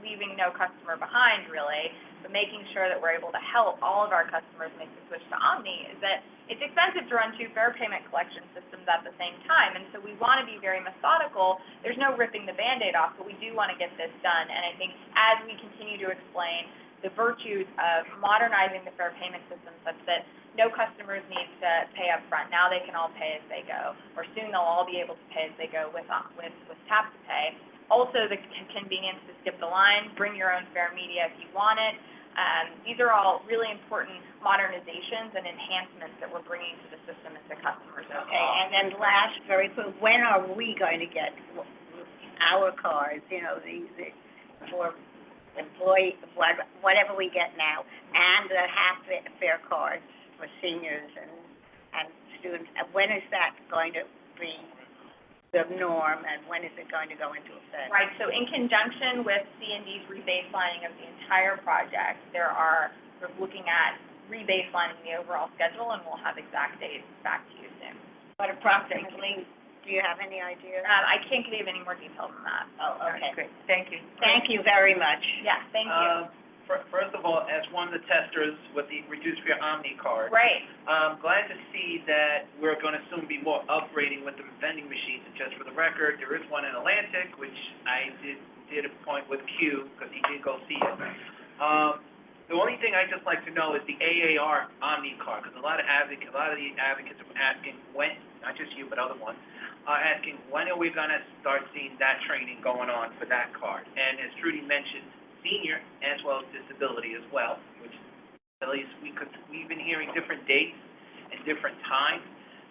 leaving no customer behind really, but making sure that we're able to help all of our customers make the switch to Omni, is that it's expensive to run two fare payment collection systems at the same time, and so we want to be very methodical. There's no ripping the Band-Aid off, but we do want to get this done, and I think as we continue to explain the virtues of modernizing the fare payment system such that no customers need to pay up front. Now they can all pay as they go, or soon they'll all be able to pay as they go with tap to pay. Also, the convenience to skip the line, bring your own fare media if you want it. These are all really important modernizations and enhancements that we're bringing to the system and to customers overall. Okay, and then last, very quick, when are we going to get our cards, for employee, whatever we get now, and the half fare cards for seniors and students? When is that going to be the norm, and when is it going to go into effect? Right, so in conjunction with C&D's rebaselining of the entire project, we're looking at rebaselining the overall schedule, and we'll have exact dates back to you soon. But approximately, do Do you have any idea? I can't give any more detail than that. Oh, okay. Great, thank you. Thank you very much. Yeah, thank you. First of all, as one of the testers with the reduced fare Omni card, Right, I'm glad to see that we're gonna soon be more upgrading with the vending machines. And just for the record, there is one in Atlantic, which I did a point with Q, because he did go see it. The only thing I'd just like to know is the AAR Omni card, because a lot of the advocates are asking when, not just you, but other ones, are asking, when are we gonna start seeing that training going on for that card? And as Trudy mentioned, senior as well as disability as well, which at least we've been hearing different dates and different times.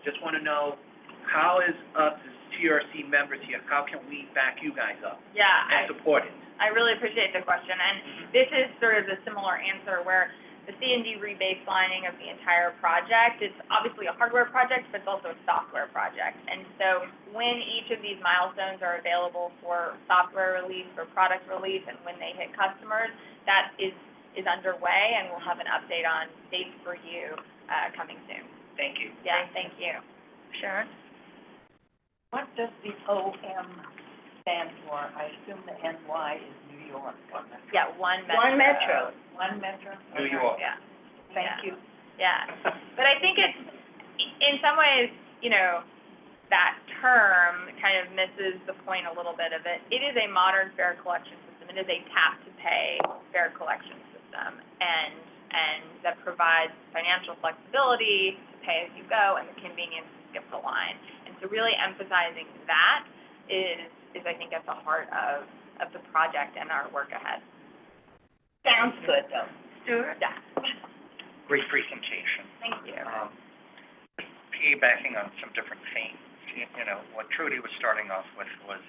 Just want to know, how is us as TRC members here, how can we back you guys up yeah, and support it? I really appreciate the question, and this is sort of the similar answer where the C&D rebaselining of the entire project, it's obviously a hardware project, but it's also a software project. And so when each of these milestones are available for software release or product release, and when they hit customers, that is underway, and we'll have an update on dates for you coming soon. Thank you. Yeah, thank you. Sharon? What does the OM stand for? I assume the NY is New York. Yeah, one metro. One metro. One metro? New Okay. York. Yeah. Thank Yeah. you. Yeah, but I think it's, in some ways, you know, that term kind of misses the point a little bit of it. It is a modern fare collection system. It is a tap-to-pay fare collection system, and that provides financial flexibility to pay as you go and the convenience to skip the line. And so really emphasizing that is I think at the heart of the project and our work ahead. Sounds good, though. Stuart? Yeah, Great presentation. thank you. Just piggybacking on some different themes, you know, what Trudy was starting off with was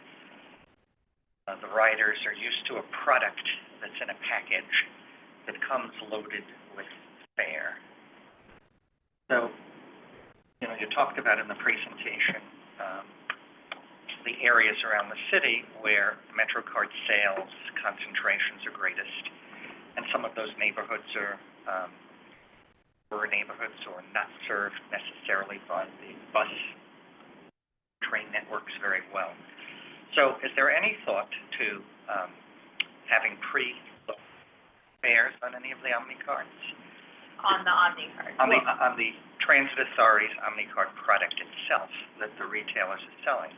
the riders are used to a product that's in a package that comes loaded with fare. So, you know, you talked about in the presentation, the areas around the city where MetroCard sales concentrations are greatest, and some of those neighborhoods are rural neighborhoods or not served necessarily by the bus train networks very well. So is there any thought to having fares on any of the Omni cards? On the Omni card. On the Transit Authority's Omni card product itself that the retailers are selling,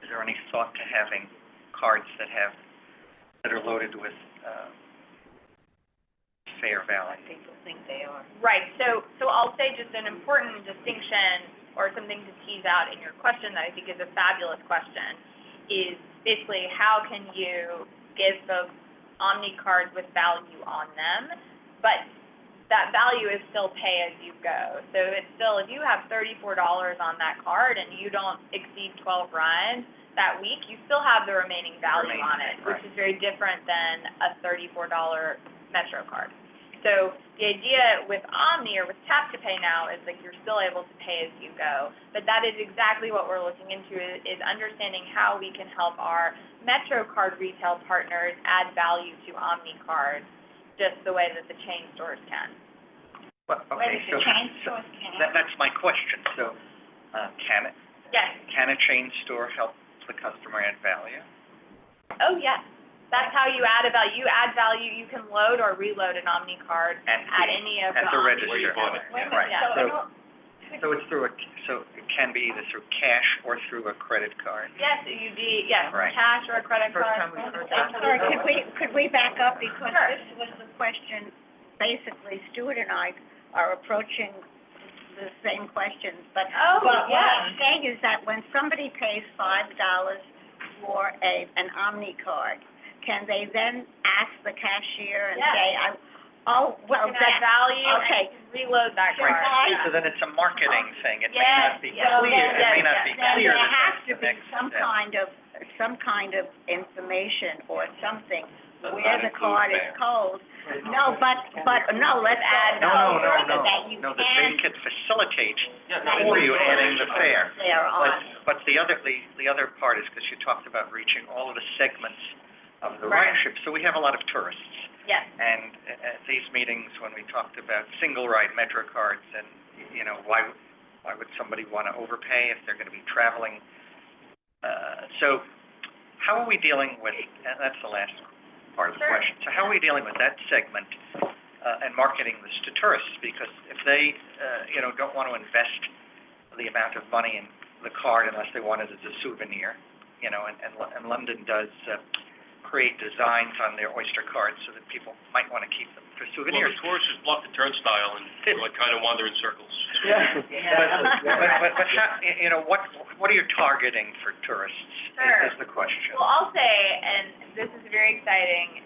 is there any thought to having cards that are loaded with fare value? People think they are. Right, so I'll say just an important distinction or something to tease out in your question that I think is a fabulous question is basically how can you give folks Omni cards with value on them, but that value is still pay as you go. So it's still, if you have $34 on that card and you don't exceed 12 rides that week, you still have the remaining value on it, which is very different than a $34 Metro card. So the idea with Omni or with Tap to Pay now is that you're still able to pay as you go. But that is exactly what we're looking into is understanding how we can help our Metro card retail partners add value to Omni cards just the way that the chain stores can. Well, okay, so that's my question. So, can a chain store help the customer add value? Oh, yes. That's how you add a value. You add value, you can load or reload an Omni card at any of the At the Omni register. Where you bought it. retailers. Right, Yeah. so it's so it can be either through cash or through a credit card. Yes, yes, Right. cash or a credit First card. time we've heard I'm that. sorry, could we back up, because Sure. this was the question, basically, Stuart and I are approaching the same questions, but Oh, what yeah. I'm saying is that when somebody pays $5 for an Omni card, can they then ask the cashier and Yes. say, oh, well, You can add value okay. and reload that Sure. card. Right. Yeah. So then it's a marketing thing. It may Yes, not be yes, clear, yes, it may not be yes. then clear there that has that's to the be next some step. kind of information or something Does where not the include card is fare. cold. No, but, no, let's add No, that you no, that they can could facilitate Yeah, for you adding the fare. there on. But the other part is, because you talked about reaching all of the segments of the Right. ridership, so we have a lot of tourists. Yes. And at these meetings, when we talked about single ride Metro cards, and, you know, why would somebody want to overpay if they're going to be traveling So how are we dealing with, and that's the last part of the question. So how are we dealing with that segment, and marketing this to tourists? Because if they, don't want to invest the amount of money in the card unless they want it as a souvenir, and London does, create designs on their Oyster cards so that people might want to keep them for Well, souvenirs. the tourists just block the turnstile and, kind of wander in circles. Yeah. But how, what are you targeting for tourists, Sure. is the question. Well, I'll say, and this is a very exciting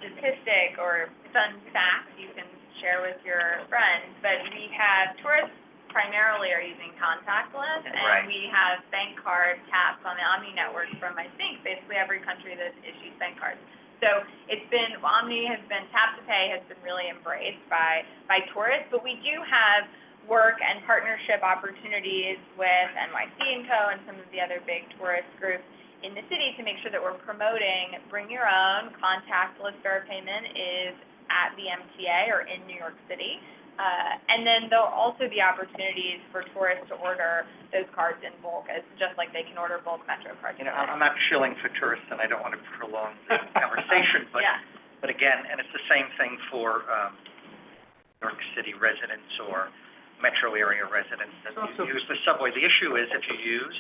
statistic or fun fact you can share with your friends, but we have tourists primarily are using contactless, and Right. we have bank card taps on the Omni network from, I think, basically every country that issues bank cards. So Omni has been, tap to pay has been really embraced by tourists, but we do have work and partnership opportunities with NYCTRC and some of the other big tourist groups in the city to make sure that we're promoting bring your own contactless fare payment is at the MTA or in New York City. And then there'll also be opportunities for tourists to order those cards in bulk, as just like they can order bulk Metro cards. I'm not shilling for tourists, and I don't want to prolong the conversation, but, Yeah. but again, and it's the same thing for, New York City residents or metro area residents that use the subway. The issue is if you use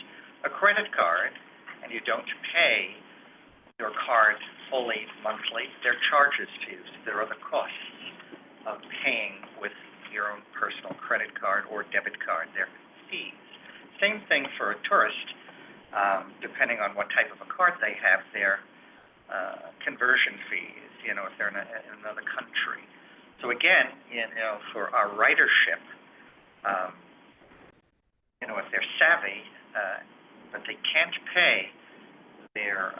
a credit card and you don't pay your card fully monthly, there are charges to you. So there are other costs of paying with your own personal credit card or debit card. There are fees. Same thing for a tourist, depending on what type of a card they have, their conversion fees, if they're in another country. So again, for our ridership, if they're savvy, but they can't pay their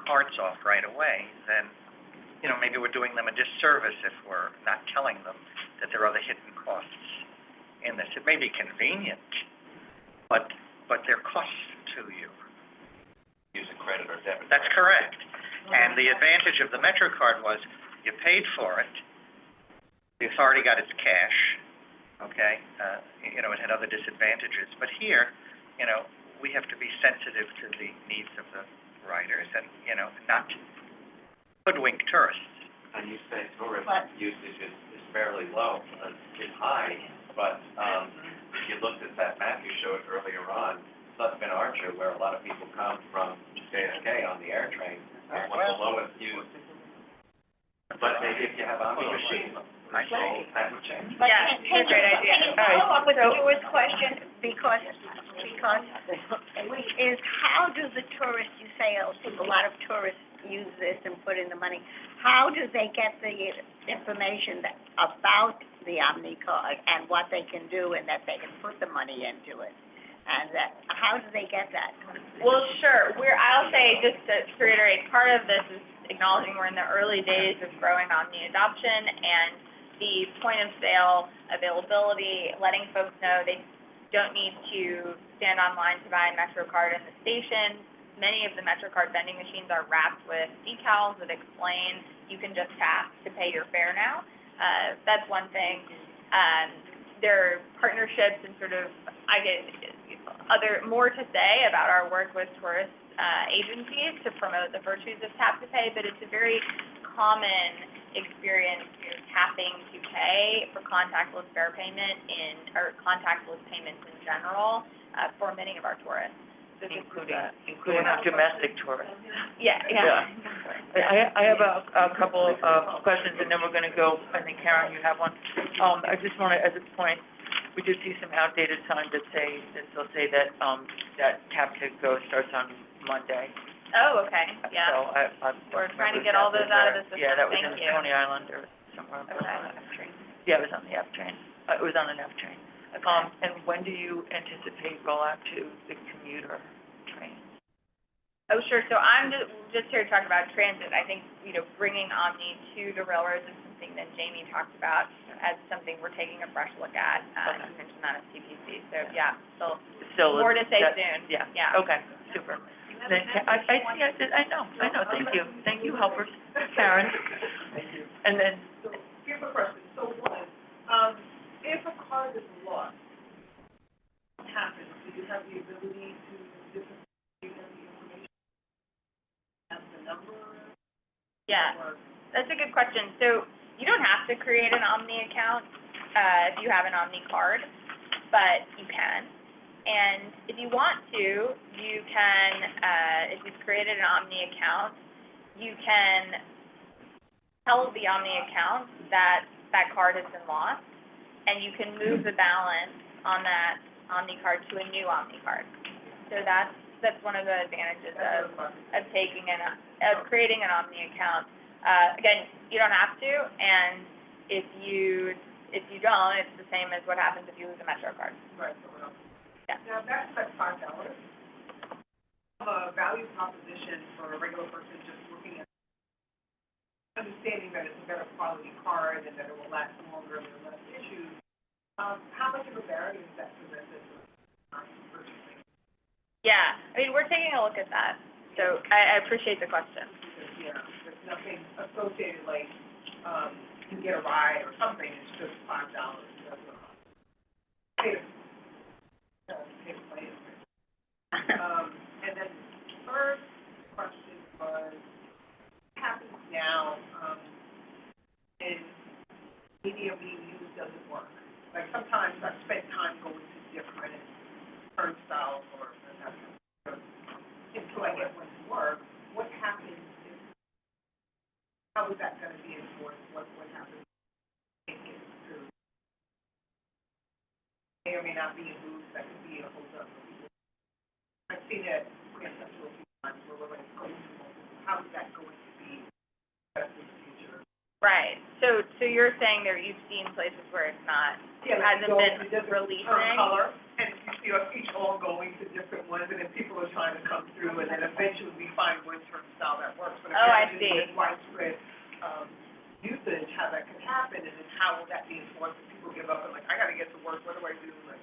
cards off right away, then, maybe we're doing them a disservice if we're not telling them that there are other hidden costs in this. It may be convenient, but there are costs to you. Using credit or debit. That's correct. And the advantage of the MetroCard was you paid for it, the authority got its cash, okay? It had other disadvantages. But here, we have to be sensitive to the needs of the riders and, not hoodwink tourists. And you say tourist usage is fairly low, is high, but, if you looked at that map you showed earlier on, Sutphin Archer, where a lot of people come from JFK on the air train, is one of the lowest used. But maybe if you have Omni machines, that would change. But Yeah, can great idea. you follow up with Stuart's question, because is how do the tourists, you say a lot of tourists use this and put in the money, how do they get the information about the Omni card and what they can do and that they can put the money into it? And how do they get that? Well, sure. I'll say, just to reiterate, part of this is acknowledging we're in the early days of growing Omni adoption and the point of sale availability, letting folks know they don't need to stand online to buy a MetroCard in the station. Many of the MetroCard vending machines are wrapped with decals that explain you can just tap to pay your fare now. That's one thing. There are partnerships and more to say about our work with tourist agencies to promote the virtues of tap to pay, but it's a very common experience tapping to pay for contactless fare payment or contactless payments in general for many of our tourists. So Including domestic tourists. Yeah. I have a couple of questions, and then we're gonna go, I think, Karen, you have one. I just wanna, at this point, we did see some outdated signs that they'll say that Tap to Go starts on Monday. Oh, okay, yeah. So I We're trying to remember get all if that those out of was the system. Yeah, that was Thank in you. Coney Island or somewhere. Okay. Yeah, it was on the F train. It was on an F train. Okay. And when do you anticipate rollout to the commuter train? Oh, sure, so I'm just here to talk about transit. I think, bringing Omni to the railroads is something that Jamie talked about as something we're taking a fresh look at. You mentioned that at CPC, so yeah, Still, more to say that- soon. Yeah. Yeah. Okay, super. Then, I know, thank you, helpers, Karen. And then, Here's a question, so one, if a card is lost, what happens? Do you have the ability to That's a good question. So you don't have to create an Omni account, if you have an Omni card, but you can. And if you want to, you can, if you've created an Omni account, you can tell the Omni account that that card has been lost, and you can move the balance on that Omni card to a new Omni card. So that's one of the advantages of taking of creating an Omni account. Again, you don't have to, and if you don't, it's the same as what happens if you lose a Metro card. Right. Yeah. Now, back to that $5, a value proposition for a regular person just looking at, understanding that it's a better quality card and that it will last longer and there are less issues. How much of a barrier is that presented to purchasing? Yeah, I mean, we're taking a look at that, so I appreciate the question. Because, there's nothing associated like, you get a ride or something, it's just $5. And then third question was, what happens now, when media being used doesn't work? Like sometimes I've spent time going to different turnstiles or until I get one to work. What happens if, how is that gonna be enforced? What happens if it gets through? May or may not be a move that could be a hold up. I've seen it, for instance, a few times where we're like, oh, how is that going to be in the future? Right, so you're saying there, you've seen places where it's not, hasn't been releasing? Color, and you see us each all going to different ones, and then people are trying to come through, and then eventually we find one turnstile that works. But Oh, I again, see. with widespread, usage, how that can happen, and then how will that be enforced if people give up and like, I gotta get to work, what do I do? Like,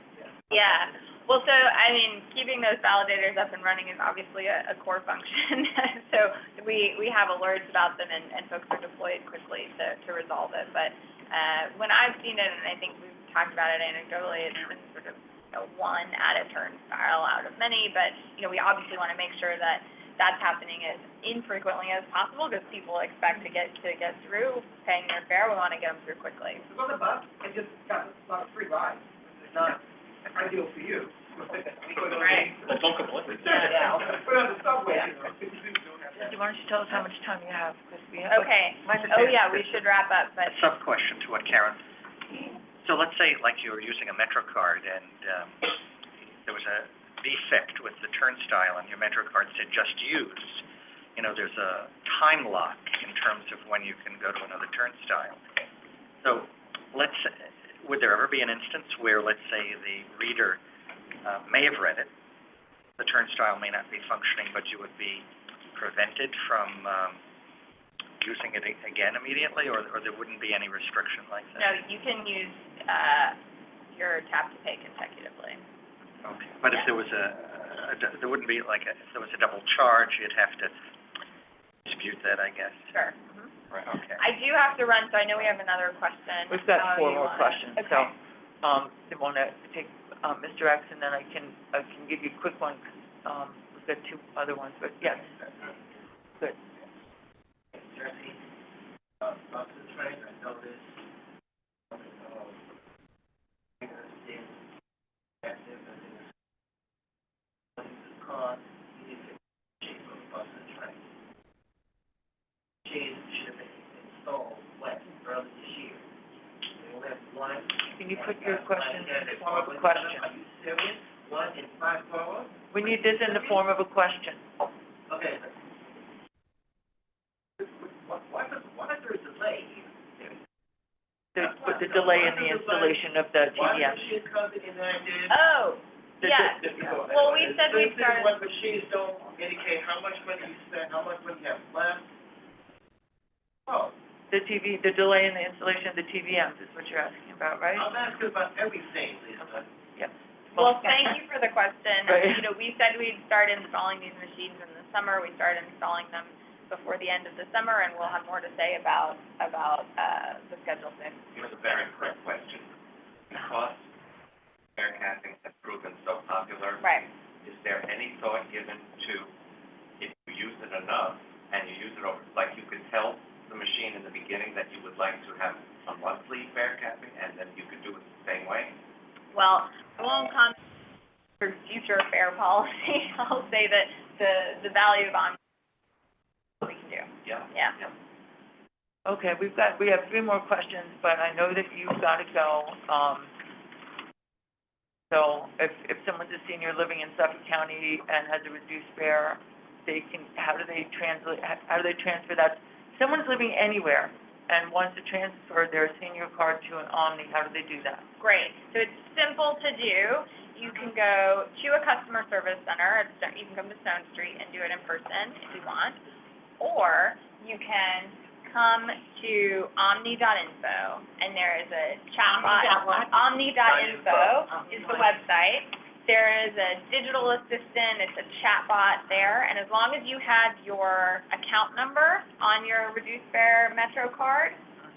Yeah, well, so, I mean, keeping those validators up and running is obviously a core function. So we have alerts about them and folks are deployed quickly to resolve it. But, when I've seen it, and I think we've talked about it anecdotally, it's been sort of, one at a turnstile out of many, but, we obviously want to make sure that that's happening as infrequently as possible, because people expect to get through paying their fare. We want to get them through quickly. It's on the bus, and just got a lot of free rides, which is not ideal for you. Right. Well, don't complain. Yeah, but on the subway, people don't have that. Why don't you tell us how much time you have, because we have. Okay, oh yeah, we should wrap up, but, A sub-question to what Karen, so let's say like you were using a Metro card and, there was a defect with the turnstile and your Metro card said just use. There's a time lock in terms of when you can go to another turnstile. So would there ever be an instance where, let's say, the reader, may have read it, the turnstile may not be functioning, but you would be prevented from, using it again immediately, or there wouldn't be any restriction like that? no, you can use, your tap to pay consecutively. Okay, but if there was there wouldn't be like, if there was a double charge, you'd have to dispute that, I guess. Sure. Right, okay. I do have to run, so I know we have another question. We've got Do four you more wanna- questions, Okay. so, they wanna take, Mr. X, and then I can give you a quick one, 'cause, we've got two other ones, but yes. Good. Jesse, bus and train, I know this, I understand, active, I think it's, the car, you need to check for the bus and train. Machine should have been installed, early this year. They only have one. Can you put your question in the form of a question? Are you serious? One in 5 We need this in the form of a question. Okay. Why is there a delay here? The delay in the installation of the Why TDM. the machine comes in enacted? Oh, yeah, well, we said we started, What machines don't indicate how much money you spent, how much money you have left. Oh, The delay in the installation of the TVMs is what you're asking about, right? I'm asking about everything, Lisa. Yep. well, thank you for the question. Right. We said we'd start installing these machines in the summer. We started installing them before the end of the summer, and we'll have more to say about, the schedule soon. Here's a very quick question. Because air castings have proven so popular, Right. is there any thought given to, if you use it enough and you use it over, like you could tell the machine in the beginning that you would like to have a monthly fare capping, and then you could do it the same way? Well, I won't comment for future fare policy. I'll say that the value of on, we can do, Yeah. yeah. Okay, we have 3 more questions, but I know that you've got to go. So if someone's a senior living in Suffolk County and has a reduced fare, how do they transfer that? If someone's living anywhere and wants to transfer their senior card to an Omni, how do they do that? Great. So it's simple to do. You can go to a customer service center, you can come to Stone Street and do it in person if you want, or you can come to omni.info, and there is a chatbot. Omni.info is the website. There is a digital assistant, it's a chatbot there, and as long as you have your account number on your reduced fare Metro card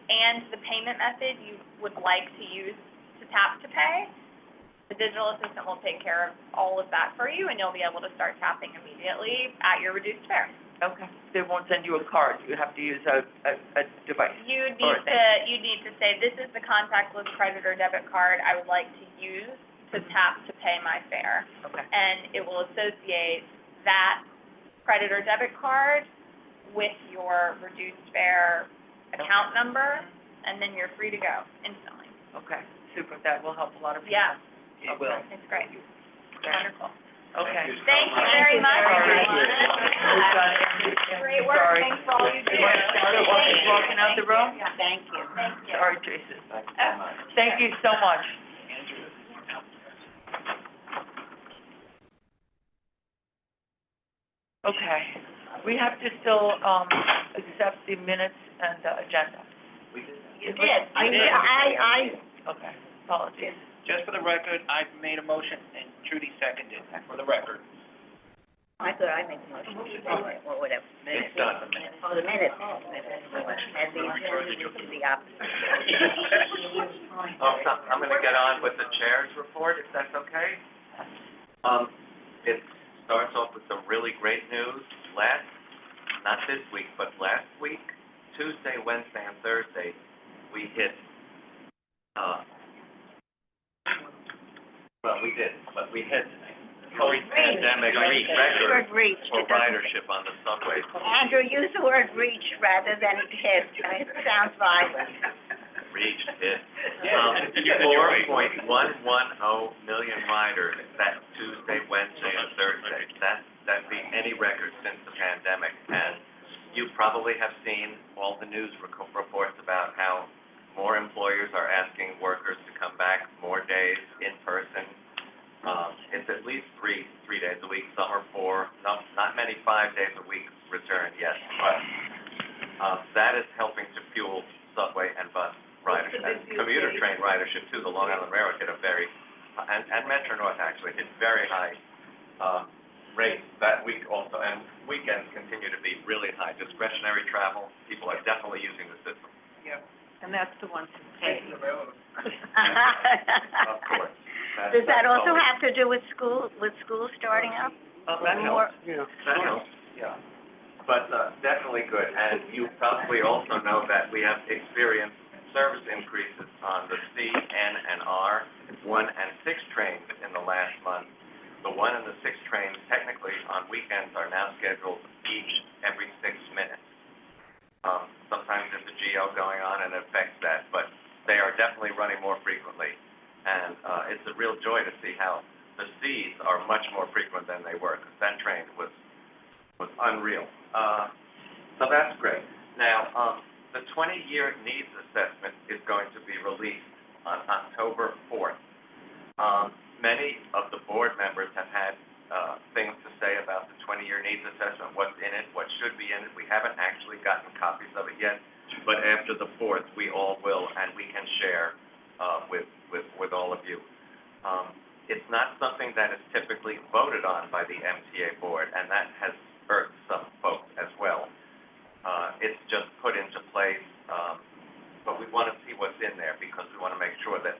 and the payment method you would like to use to tap to pay, the digital assistant will take care of all of that for you, and you'll be able to start tapping immediately at your reduced fare. Okay. They won't send you a card. You have to use a device. You'd Or need to say, this is the contactless credit or debit card I would like to use to tap to pay my fare. Okay. And it will associate that credit or debit card with your reduced fare account number, and then you're free to go instantly. Okay, super. That will help a lot of people. Yeah, It will. it's great. Wonderful. Okay. Thank you very much, everyone. Great work, Sorry. thanks for all you do. You want to start it while she's walking out the room? Thank you. Thank you. Sorry, Jason. Thank you so much. Thank you so much. Okay, we have to still, accept the minutes and the agenda. We did that. You did. I Okay, apologies. Just for the record, I've made a motion and Trudy seconded, for the record. thought I made the motion, or whatever. It's done. Oh, the minutes. And the agenda was the opposite. Oh, so I'm gonna get on with the chair's report, if that's okay. It starts off with some really great news. Not this week, but last week, Tuesday, Wednesday, and Thursday, we hit, we hit post-pandemic record Reach. for ridership on the subway. Andrew, use the word reach rather than hit. It sounds violent. Reached, hit. You're right. 4.110 million riders that Tuesday, Wednesday, and Thursday. That beat any record since the pandemic. And you probably have seen all the news reports about how more employers are asking workers to come back more days in person. It's at least three days a week. Some are 4. No, not many 5 days a week return yet. But that is helping to fuel subway and bus ridership, and commuter train ridership too. The Long Island Railroad hit a very, and Metro North actually hit very high rates that week also, and weekends continue to be really high. Discretionary travel, people are definitely using the system. Yep. And that's the one to pay. Of course. Does that that's also always- have to do with school starting up? That helps, that helps, yeah. But, definitely good, and you probably also know that we have experienced service increases on the C, N, and R, 1 and 6 trains in the last month. The 1 and the 6 trains technically on weekends are now scheduled each every 6 minutes. Sometimes there's a GO going on and it affects that, but they are definitely running more frequently. And, it's a real joy to see how the Cs are much more frequent than they were, because that train was unreal. So that's great. Now, the 20-year needs assessment is going to be released on October 4th. Many of the board members have had things to say about the 20-year needs assessment, what's in it, what should be in it. We haven't actually gotten copies of it yet, but after the 4th, we all will, and we can share with all of you. It's not something that is typically voted on by the MTA board, and that has hurt some folks as well. It's just put into place, but we want to see what's in there, because we want to make sure that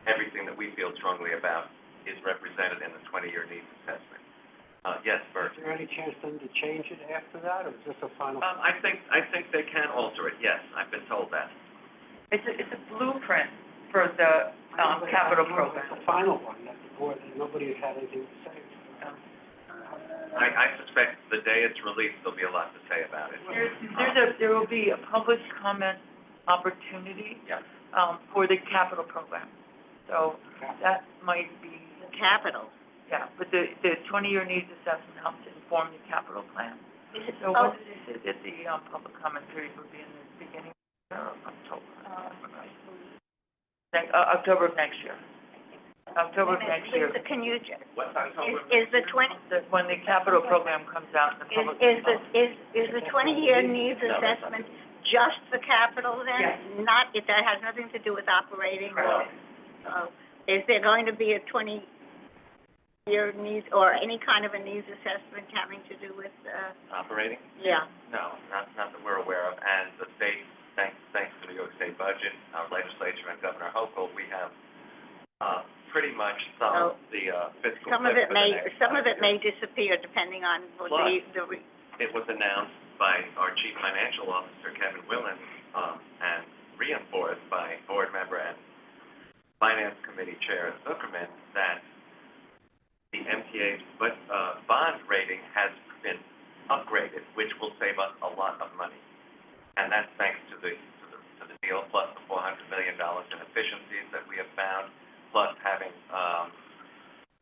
everything that we feel strongly about is represented in the 20-year needs assessment. Yes, Bert? Is there any chance then to change it after that, or is this a final? I think they can alter it, yes, I've been told that. It's a blueprint for the, capital program. It's the final one, that the board, nobody has had anything to say. I suspect the day it's released, there'll be a lot to say about it. There will be a public comment opportunity, Yeah. For the capital program. So that might be, The capital. yeah, but the 20-year needs assessment helps to inform the capital plan. So Oh. what did they say that the, public comment period would be in the beginning of October? October of next year. October of next year. Lisa, can you, What's October? is the 20, When the capital program comes out in the public. is the 20-year needs assessment just the capital then? Yes. Not, that has nothing to do with operating or, Correct. is there going to be a 20-year needs, or any kind of a needs assessment having to do with, Operating? yeah? No, not that we're aware of, and the state, thanks to the New York State budget, our legislature and Governor Hochul, we have, pretty much solved the, fiscal Some of cliff it for the may, next some of 5 it may years. disappear depending on Plus, the It was announced by our Chief Financial Officer, Kevin Willen, and reinforced by Board Member and Finance Committee Chair Zuckerman, that the MTA's bond rating has been upgraded, which will save us a lot of money. And that's thanks to the deal, plus the $400 million in efficiencies that we have found, plus having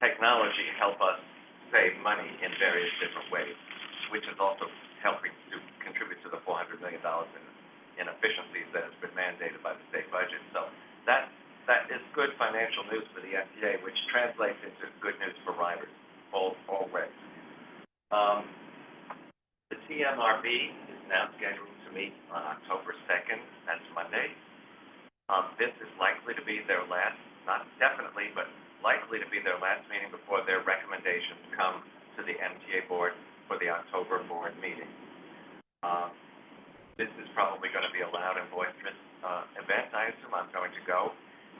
technology help us save money in various different ways, which is also helping to contribute to the $400 million in efficiencies that has been mandated by the state budget. So that is good financial news for the MTA, which translates into good news for riders all ways. The TMRB is now scheduled to meet on October 2nd, that's Monday. This is likely to be their last, not definitely, but likely to be their last meeting before their recommendations come to the MTA board for the October board meeting. This is probably going to be a loud and boisterous event, I assume. I'm going to go.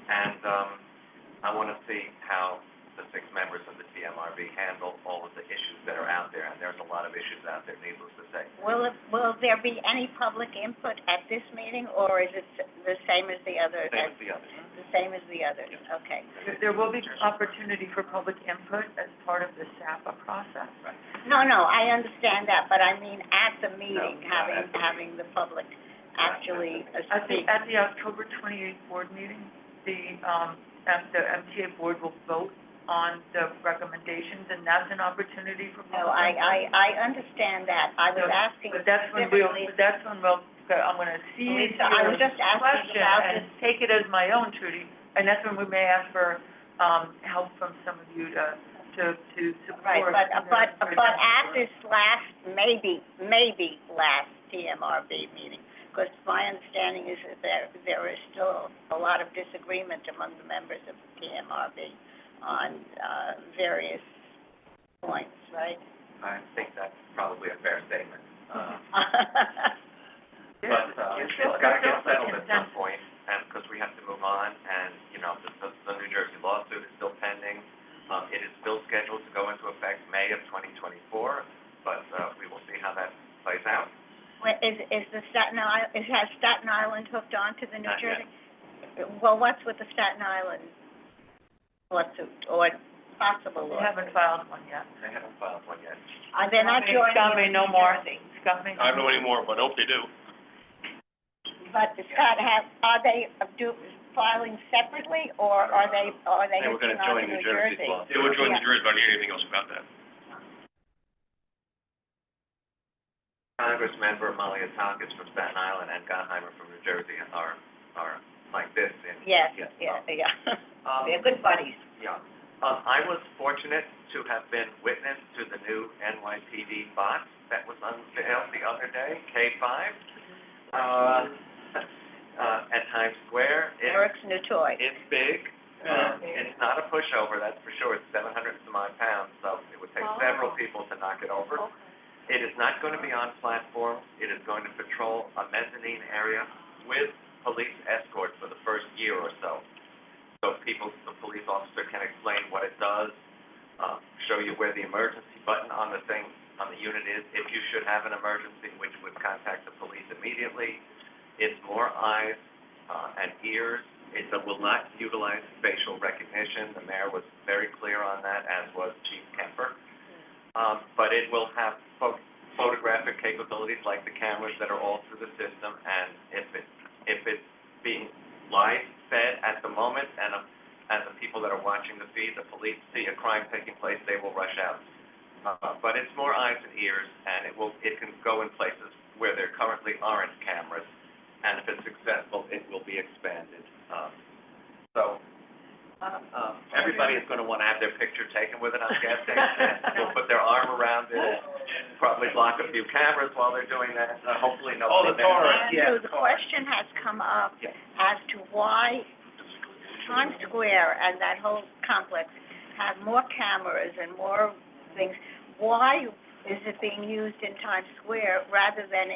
And I want to see how the 6 members of the TMRB handle all of the issues that are out there. And there's a lot of issues out there, needless to say. will there be any public input at this meeting, or is it the same as the other? Same as the others. The same as the others, okay. There will be opportunity for public input as part of the SAPA process. No, I understand that, but I mean at the meeting, No, having the public actually speak. At the October 28th board meeting, the MTA board will vote on the recommendations, and that's an opportunity for public No, input. I understand that. I was asking But that's when I'm gonna seize Lisa, I was your just asking question about and take it as my own, Trudy, and that's when we may ask for, help from some of you to support. Right, but at this last, maybe last TMRB meeting, because my understanding is that there is still a lot of disagreement among the members of the TMRB on various points, right? I think that's probably a fair statement. Yeah. It's got to get settled at some point, and because we have to move on, and, you know, the New Jersey lawsuit is still pending. It is still scheduled to go into effect May of 2024, but we will see how that plays out. Wait, is the Staten Island, has Staten Island hooked on to the New Not yet. Jersey? Well, what's with the Staten Island lawsuit, or possible We lawsuit? haven't filed one yet. They haven't filed one yet. They're not joining Scott may in know New more. Jersey. Scott may I don't know anymore, but I hope they do. But Scott, are they filing separately, or are they They were hooking gonna on join to New New Jersey's Jersey? law. They would join Yeah. New Jersey, but I don't hear anything else about that. Congress member Malia Tonkus from Staten Island and Gottheimer from New Jersey are like this in. Yes, Yes. yeah. Um, They're good buddies. Yeah. I was fortunate to have been witness to the new NYPD box that was unveiled the other day, K5, at Times Square. Eric's new toy. It's big. It's not a pushover, that's for sure. It's 700 some odd pounds, so it would take several people to knock it over. It is not going to be on platforms. It is going to patrol a mezzanine area with police escort for the first year or so. So the police officer can explain what it does, show you where the emergency button on the thing, on the unit is if you should have an emergency, which would contact the police immediately. It's more eyes, and ears. It will not utilize facial recognition. The mayor was very clear on that, as was Chief Kemper. But it will have photographic capabilities like the cameras that are all through the system, and if it's being live fed at the moment, and the people that are watching the feed, the police see a crime taking place, they will rush out. But it's more eyes and ears, and it can go in places where there currently aren't cameras, and if it's successful, it will be expanded. Everybody is gonna wanna have their picture taken with it, I'm guessing, and they'll put their arm around it, probably block a few cameras while they're doing that, hopefully nobody. the tourists, yeah. Andrew, the question has come up as to why Times Square and that whole complex have more cameras and more things. Why is it being used in Times Square rather than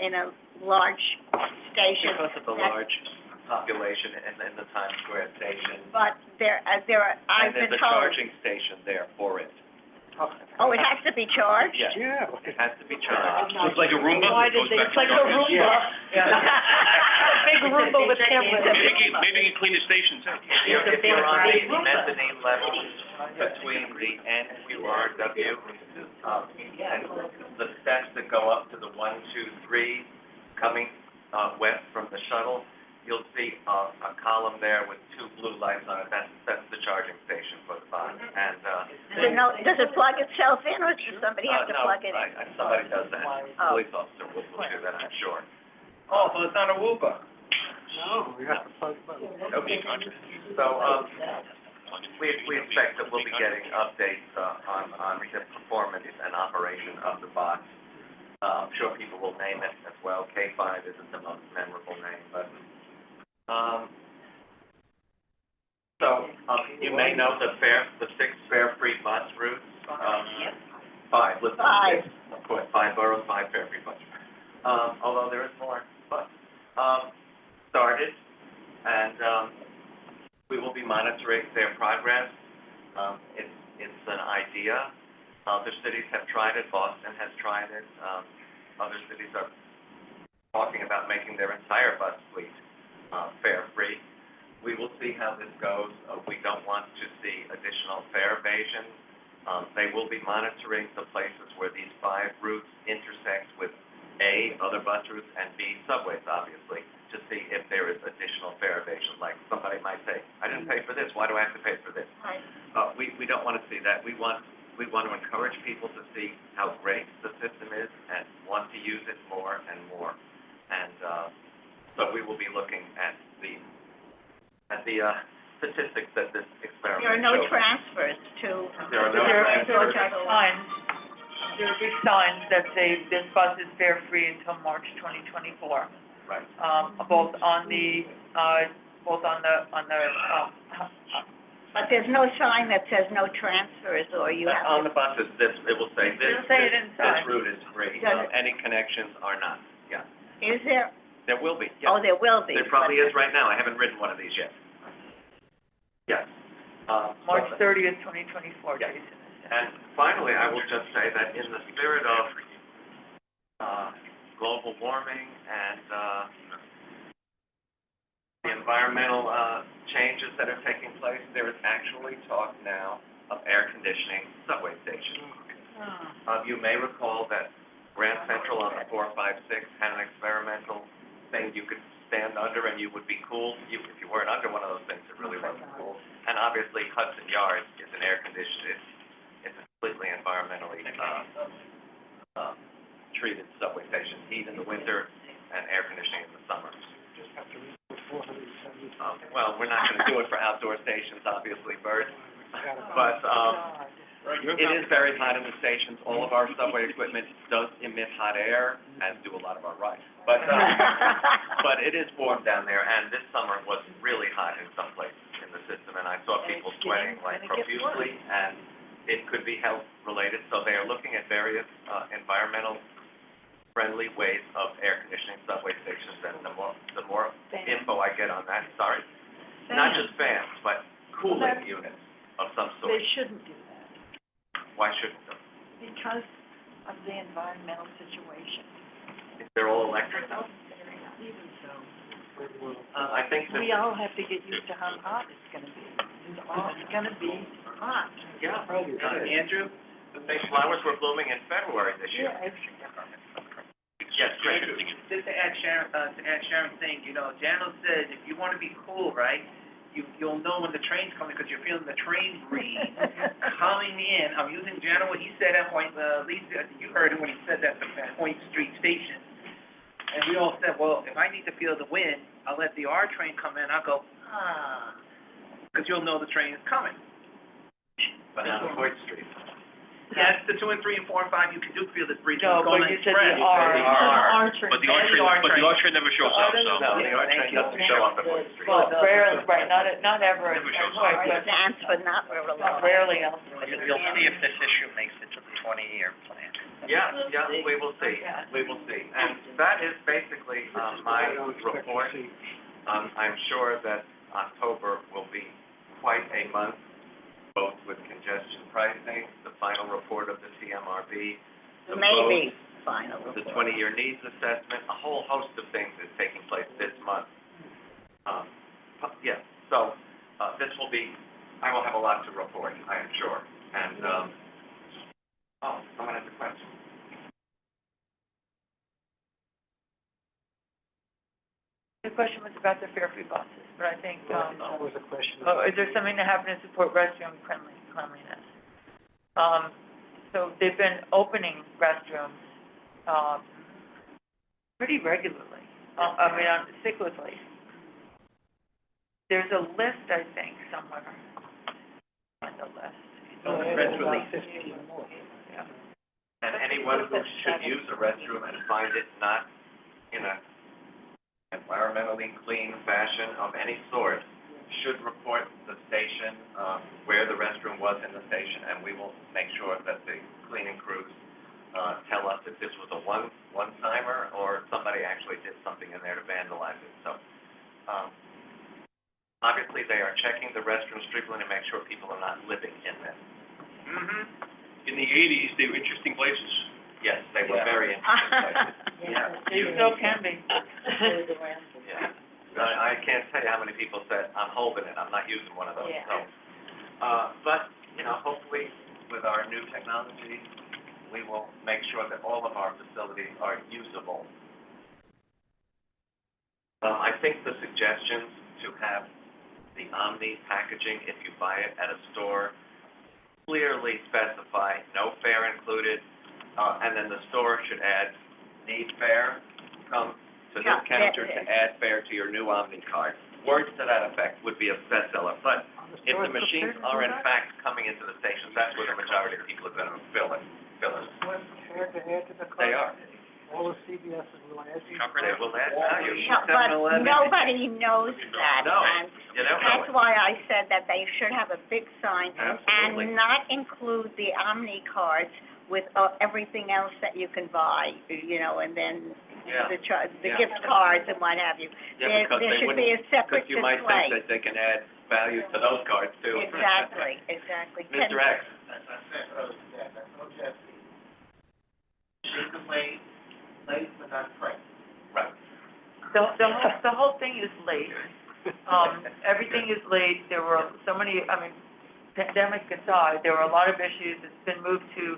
in a large station? Because of the large population in the Times Square station. But I've been And there's a told. charging station there for it. Oh, it has to be charged? Yes. Yeah. It has to be charged. So it's like a Roomba? Why It did goes they, back it's to like a charging. Roomba. Big Roomba with cameras. Maybe you can clean the station too. If you're on the mezzanine level between the NYCTRC, and the steps that go up to the 1, 2, 3, coming, west from the shuttle, you'll see, a column there with 2 blue lights on it. That's the charging station for the bus. And, Does it plug itself in, or does somebody have to plug it in? No, somebody does that. Oh. Police officer will do that, I'm sure. Oh, so it's not a Woopa? No, we have to plug it in. Okay, contract. So, we expect that we'll be getting updates, on the performance and operation of the box. I'm sure people will name it as well. K5 isn't the most memorable name, but, you may know the 6 fare-free bus routes, 5, let's say, of course, 5 boroughs, 5 fare-free bus routes. Although there is more, but, started, and, we will be monitoring their progress. It's an idea. Other cities have tried it. Boston has tried it. Other cities are talking about making their entire bus fleet, fare-free. We will see how this goes. We don't want to see additional fare evasion. They will be monitoring the places where these 5 routes intersect with A, other bus routes, and B, subways, obviously, to see if there is additional fare evasion. Like somebody might say, I didn't pay for this, why do I have to pay for this? Right. We don't want to see that. We want to encourage people to see how great the system is and want to use it more and more. And, so we will be looking at the statistics that this experiment There are no shows. transfers to. There are no There transfers. are signs, there are big signs that say this bus is fare-free until March 2024. Right. Both on the, But there's no sign that says no transfers, or you have On to. the buses, it will say this, It'll say it this inside. route is free. Does it? Any connections are not. Yeah. Is there? There will be, yes. Oh, there will be. There probably is right now. I haven't ridden one of these yet. Yes. March 30th, 2024, Yeah. Jason. And finally, I will just say that in the spirit of, global warming and, the environmental, changes that are taking place, there is actually talk now of air conditioning subway stations. You may recall that Grand Central on the 4, 5, 6 had an experimental thing you could stand under and you would be cool. If you weren't under one of those things, it really wasn't cool. And obviously Hudson Yards is an air conditioned, it's a completely environmentally, treated subway station, heat in the winter and air conditioning in the summer. Well, we're not gonna do it for outdoor stations, obviously, Bert, but, it is very hot in the stations. All of our subway equipment does emit hot air, as do a lot of our rides. But it is warm down there, and this summer was really hot in some places in the system, and I saw people sweating like profusely, and it could be health related, so they are looking at various, environmental friendly ways of air conditioning subway stations, and the more info I get on that, not just fans, but cooling units of some sort. They shouldn't do that. Why shouldn't they? because of the environmental situation. They're all electric though? Even so, I think that. we all have to get used to how hot it's gonna be. It's gonna be hot. Yeah. Andrew? The big flowers were blooming in February this year. Yeah, it's, Yes, great. Just to add Sharon's thing, you know, Janice said, if you wanna be cool, right, you'll know when the train's coming, because you're feeling the train breeze coming in. I'm using Janice, what he said at Point, Lisa, I think you heard him when he said that at Point Street Station. And we all said, well, if I need to feel the wind, I'll let the R train come in, I'll go, because you'll know the train is coming. But on Fourth Street. Yes, the 2 and 3 and 4 and 5, you can do feel the breeze, No, it's but going you like said express. the R. But the R train never shows up, so. No, the R train doesn't show up at Fourth Street. Well, rarely, right, not ever. Never shows Right, up. but Dance, but not for a long. rarely else. You'll see if this issue makes it to the 20-year plan. Yeah, we will see, we will see. And that is basically, my report. I'm sure that October will be quite a month, both with congestion pricing, the final report of the TMRB, the Maybe, vote, final. the 20-year needs assessment, a whole host of things is taking place this month. Yeah, so, this will be, I will have a lot to report, I am sure. And, someone has a question. The question was about the fare-free buses, but I think, That was a question. is there something to happen to support restroom cleanliness? So they've been opening restrooms, pretty regularly, cyclically. There's a list, I think, somewhere, on the list. On the press release. 15 more. Yeah. And anyone who should use a restroom and find it not in a environmentally clean fashion of any sort should report the station, where the restroom was in the station, and we will make sure that the cleaning crews, tell us if this was a one-timer or somebody actually did something in there to vandalize it. So, obviously they are checking the restrooms frequently to make sure people are not living in them. In the 80s, they were interesting places. Yes, they were very interesting places. Yeah. They still can be. Yeah. I can't tell you how many people said, I'm holding it, I'm not using one of those, Yeah. so. But, hopefully with our new technology, we will make sure that all of our facilities are usable. I think the suggestions to have the Omni packaging, if you buy it at a store, clearly specify no fare included, and then the store should add, need fare, come to this counter to add fare to your new Omni card. Words to that effect would be a bestseller, but if the machines are in fact coming into the stations, that's where the majority of people are gonna fill it. What's fair to add to the cost? They are. All the CVS's will add to. They will add value. No, but nobody knows that, No, and you don't know that's it. why I said that they should have a big sign Absolutely. and not include the Omni cards with everything else that you can buy, and then Yeah. the Yeah. gift cards and what have you. Yeah, because There they should be a wouldn't, separate because you might display. think that they can add value to those cards too. Exactly. Mr. X. As I said earlier, that's no Jesse. Shake the late but not pregnant. Right. The whole thing is late. Everything is late. There were so many, pandemic aside, there were a lot of issues. It's been moved to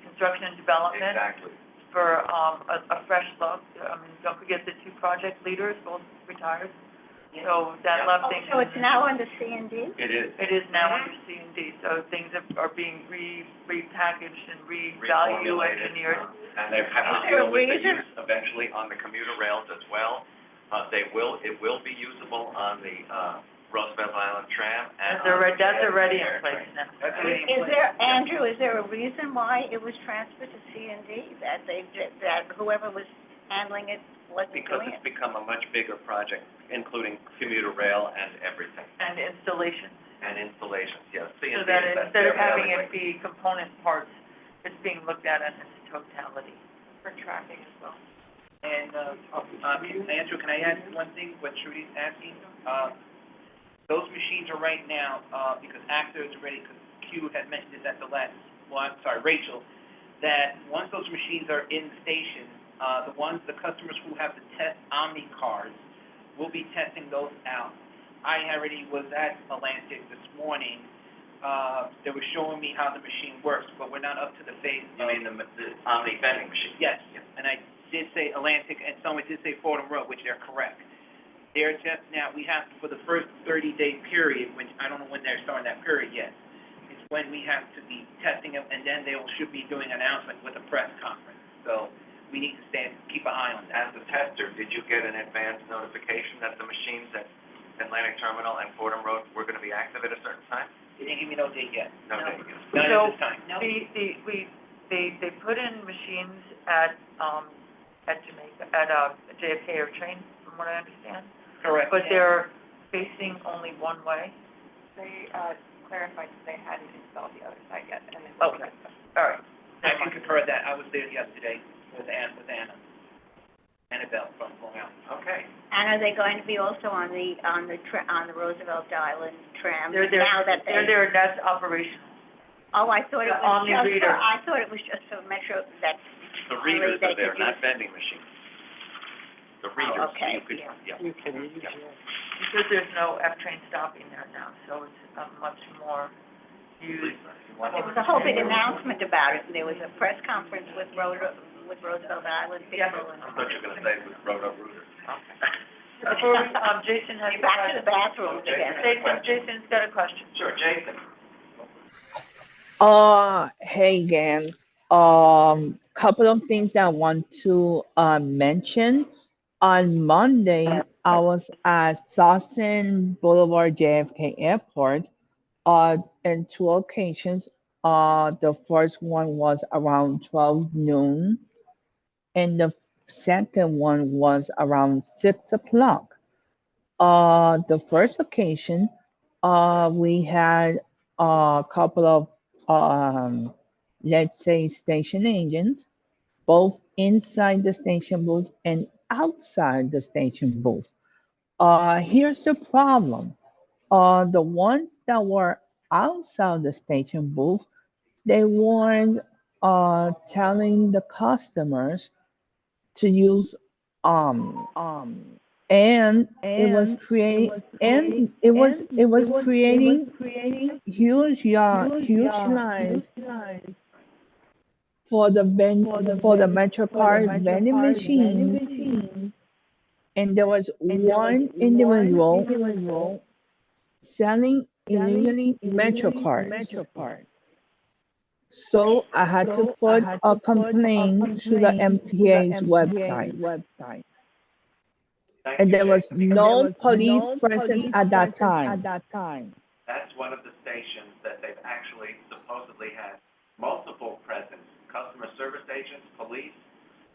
construction and development Exactly. for, a fresh look. Don't forget the two project leaders, both retired. So that Yeah. left things. So it's now under C&D? It is. It is now under C&D, so things are being repackaged and revalue Reformulated. engineered. And they have to Is there a deal with the reason? use eventually on the commuter rails as well. It will be usable on the, Roosevelt Island tram and That's already in place now. Andrew, is there a reason why it was transferred to C&D, that whoever was handling it wasn't Because doing it's it? become a much bigger project, including commuter rail and everything, And installations. and installations, yes. C&D So that is that instead of very having it elegant. be component parts, it's being looked at in its totality for tracking as well. And, Andrew, can I add one thing, what Trudy's asking? Those machines are right now, because ACTA is ready, because Q had mentioned this at the last, Rachel, that once those machines are in the station, the customers who have the test Omni cards will be testing those out. I already was at Atlantic this morning. They were showing me how the machine works, but we're not up to the phase You of... mean the Omni vending machine? Yes, and I did say Atlantic, and someone did say Fordham Road, which they're correct. They're just now, we have, for the first 30-day period, which I don't know when they're starting that period yet, is when we have to be testing them, and then should be doing an announcement with a press conference. So we need to keep an eye on that. As a tester, did you get an advance notification that the machines at Atlantic Terminal and Fordham Road were gonna be active at a certain time? They didn't give me no date yet. No, No. date yet. Not So, at this time. they put in machines at Jamaica, at, JFK or train, from what I understand, Correct. but they're facing only one way. They, clarified that they hadn't installed the other side yet, and then. Okay, all right. I can concur that. I was there yesterday with Anna. Annabelle from Long Island. Okay. And are they going to be also on the Roosevelt Island tram? They're there, Now that they're there, that's operational. Oh, I thought it The was Omni just reader. I thought it was just for Metro, that's. The readers they are there, could not use. vending machines. The readers, okay, you could, yeah. yeah. Because there's no F train stopping there now, so it's much more used. There was a whole big announcement about it, and there was a press conference with Roosevelt Island people. Yeah. And- I thought you were gonna say with Roto-Rooter. Before we, Jason has a Back to the question. bathrooms again. Jason's got a question. Sure, Jason. Hey again. Couple of things that I want to mention. On Monday, I was at Sawson Boulevard JFK Airport in two occasions. The first one was around 12 noon, and the second one was around 6 o'clock. The first occasion, we had a couple of, let's say, station agents, both inside the station booth and outside the station booth. Here's the problem. The ones that were outside the station booth, they weren't telling the customers to use and it was creating huge lines for the MetroCard vending machines, and there was one individual selling illegally MetroCards. So I had to put a complaint to the MTA's website. Thank And you, there was Jason, because no police presence at that time. that's one of the stations that they've actually supposedly had multiple presence, customer service agents, police,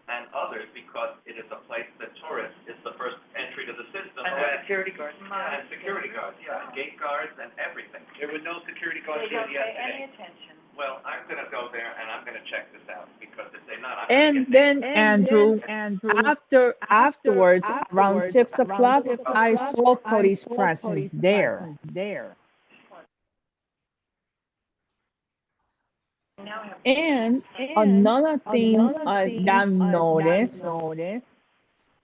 and others, because it is a place that tourists, it's the first entry to the system. And the security guards. And security guards, yeah, and gate guards and everything. There were no security guards They here don't pay any yesterday. attention. Well, I'm gonna go there and I'm gonna check this out, because if they're not, I'm And gonna get. then Andrew, afterwards, around 6 o'clock, I saw police presence there. And another thing that noticed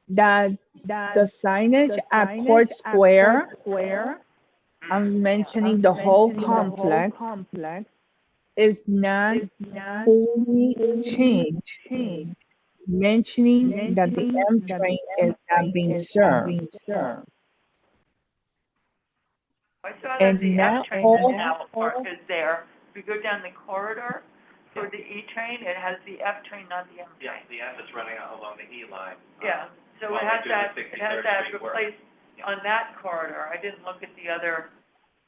that the signage at Court Square, I'm mentioning the whole complex, is not fully changed, mentioning that the M train is not being served. I saw that And the now F train all- is now, is there. If you go down the corridor for the E train, it has the F train, not the M Yeah, train. the F is running out along the E line. Yeah, so while it they has do that, the it has 63rd that Street work. replaced on that corridor. I didn't look at the other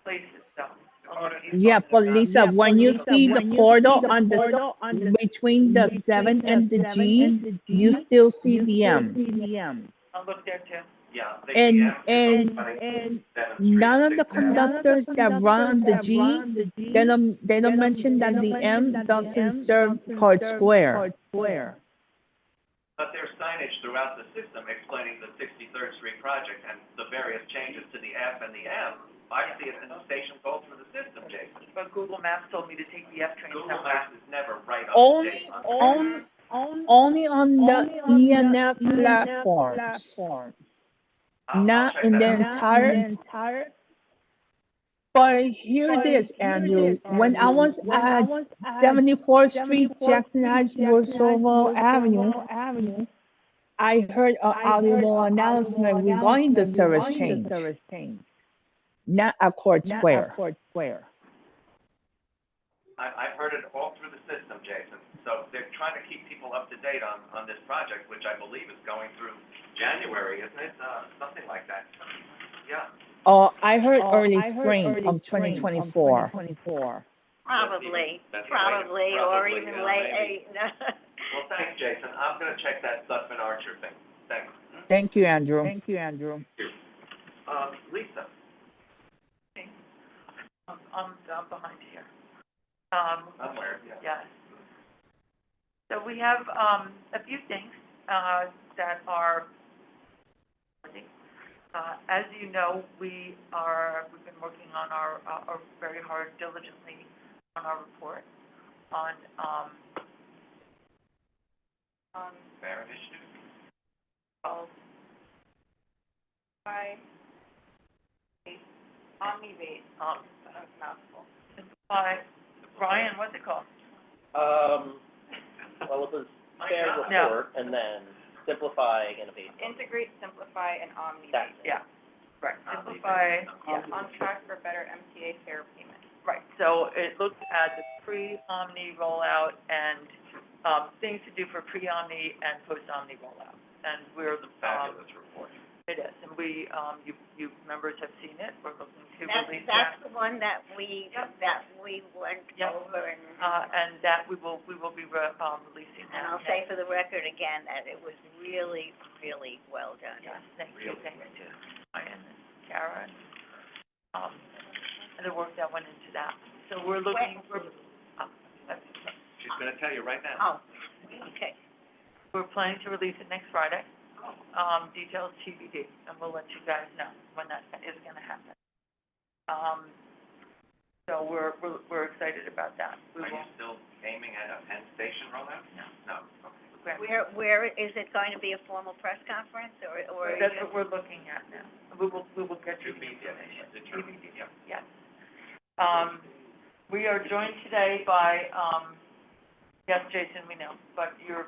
places, though. Yeah, but Lisa, when you see the corridor on the between the 7 and the G, you still see the M. I'll look there too. Yeah, the And M is running 7th Street, none of the 6th Ave. conductors that run the G, they don't mention that the M doesn't serve Court Square. But there's signage throughout the system explaining the 63rd Street project and the various changes to the F and the M I see it in the stations all through the system, Jason. But Google Maps told me to take the F train Google somewhere. Maps is never right up to Only, date. only on the ENF platforms, I'll not check in that the out. entire. But here it is, Andrew. When I was at 74th Street, Jackson Heights, Roosevelt Avenue, I heard an audible announcement regarding the service change, not at Court Square. I've heard it all through the system, Jason. So they're trying to keep people up to date on this project, which I believe is going through January, isn't it? Something like that. Yeah. I heard early spring of 2024. Probably, That's probably, later. or Probably, even yeah, late, Well, thanks, Jason. I'm gonna check that Sutphen Archer thing. Thanks. Thank you, Andrew. Lisa? I'm behind here. Somewhere, yeah. Yes. So we have, a few things, that are, as you know, we've been working on our very hard, diligently on our report on, Fair initiative. By Omnivate, that's a mouthful. Ryan, what's it called? Well, it was fair No. report, and then simplify, innovate. Integrate, simplify, and Omnivate. That's it. Yeah, right, simplify, yeah, On track for better MTA fare payment. right. So it looks at the pre-Omni rollout and, things to do for pre-Omni and post-Omni rollout. And we're, Fabulous report. it is, and we, you members have seen it, we're looking to That's, release that's that. the one that we went Yep. over, and That we will be, releasing that. I'll say for the record again that it was really, really well done. Yes, thank you to Ryan and Kara, and the work that went into that. So we're looking, She's gonna tell you right now. Oh, okay. we're planning to release it next Friday. Details TBD, and we'll let you guys know when that is gonna happen. So we're excited about that. We Are you will, still aiming at a Penn Station rollout? No. Okay. Where, is it going to be a formal press conference, or? that's what we're looking at now. We will get you the TBD, information. determined, yeah. Yes. We are joined today by, yes, Jason, we know, but you're,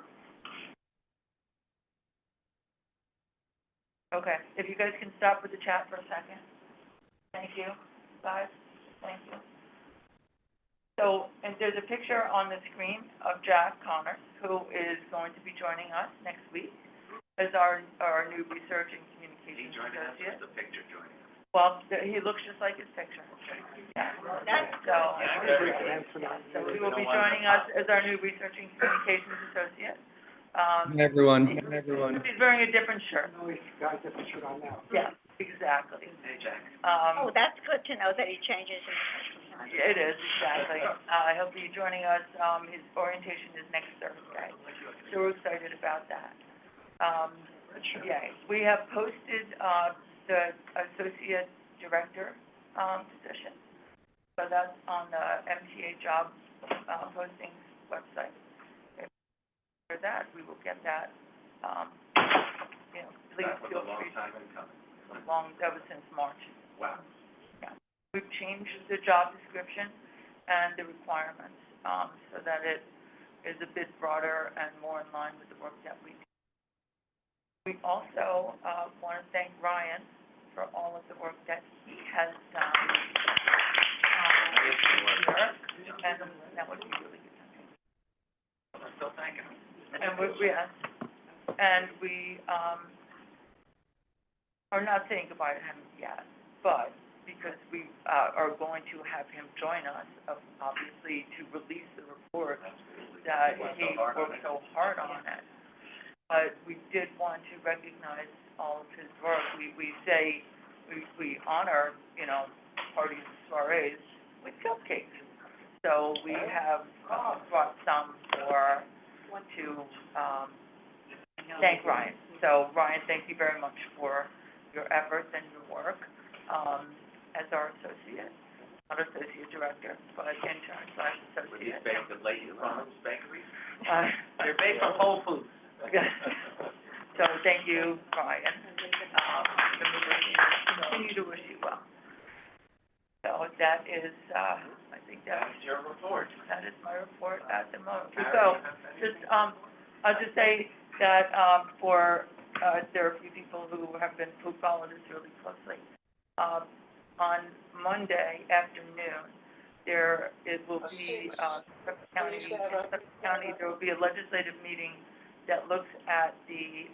okay, if you guys can stop with the chat for a second. Thank you, guys, thank you. So, and there's a picture on the screen of Jack Connors, who is going to be joining us next week as our new research and Is he communications joining us, or associate. is the picture joining us? Well, he looks just like his picture. Yeah. That's So he will be joining us as our new research and communications associate. Everyone. He's wearing a different shirt. Oh, he's got a different shirt on now. Yeah, exactly. Hey, Jack. Oh, that's good to know that he changes his. It is, exactly. He'll be joining us, his orientation is next Thursday, so we're excited about that. Yeah, we have posted, the associate director, position. So that's on the MTA job, postings website. For that, we will get that, please That was feel a long free. time in coming. That was since March. Wow. We've changed the job description and the requirements, so that it is a bit broader and more in line with the work that we do. We also, want to thank Ryan for all of the work that he has done, here, and that would be really good. I'm still thanking him. And we are not saying goodbye to him yet, but because we, are going to have him join us, obviously, to release the report that he worked so hard on it. But we did want to recognize all of his work. We honor, parties and soirees with cupcakes. So we have, brought some to thank Ryan. So Ryan, thank you very much for your efforts and your work. as our associate, not associate director, but intern slash With these associate. baked at Lady Farms Bakery? They're based on Whole Foods. So thank you, Brian. Continue to wish you well. So that is, I think That is your report. that is my report at the moment. Karen, So, you have any? just, I'll just say that, there are a few people who followed this really closely. On Monday afternoon, it will be, Suffolk County, there will be a legislative meeting that looks at the,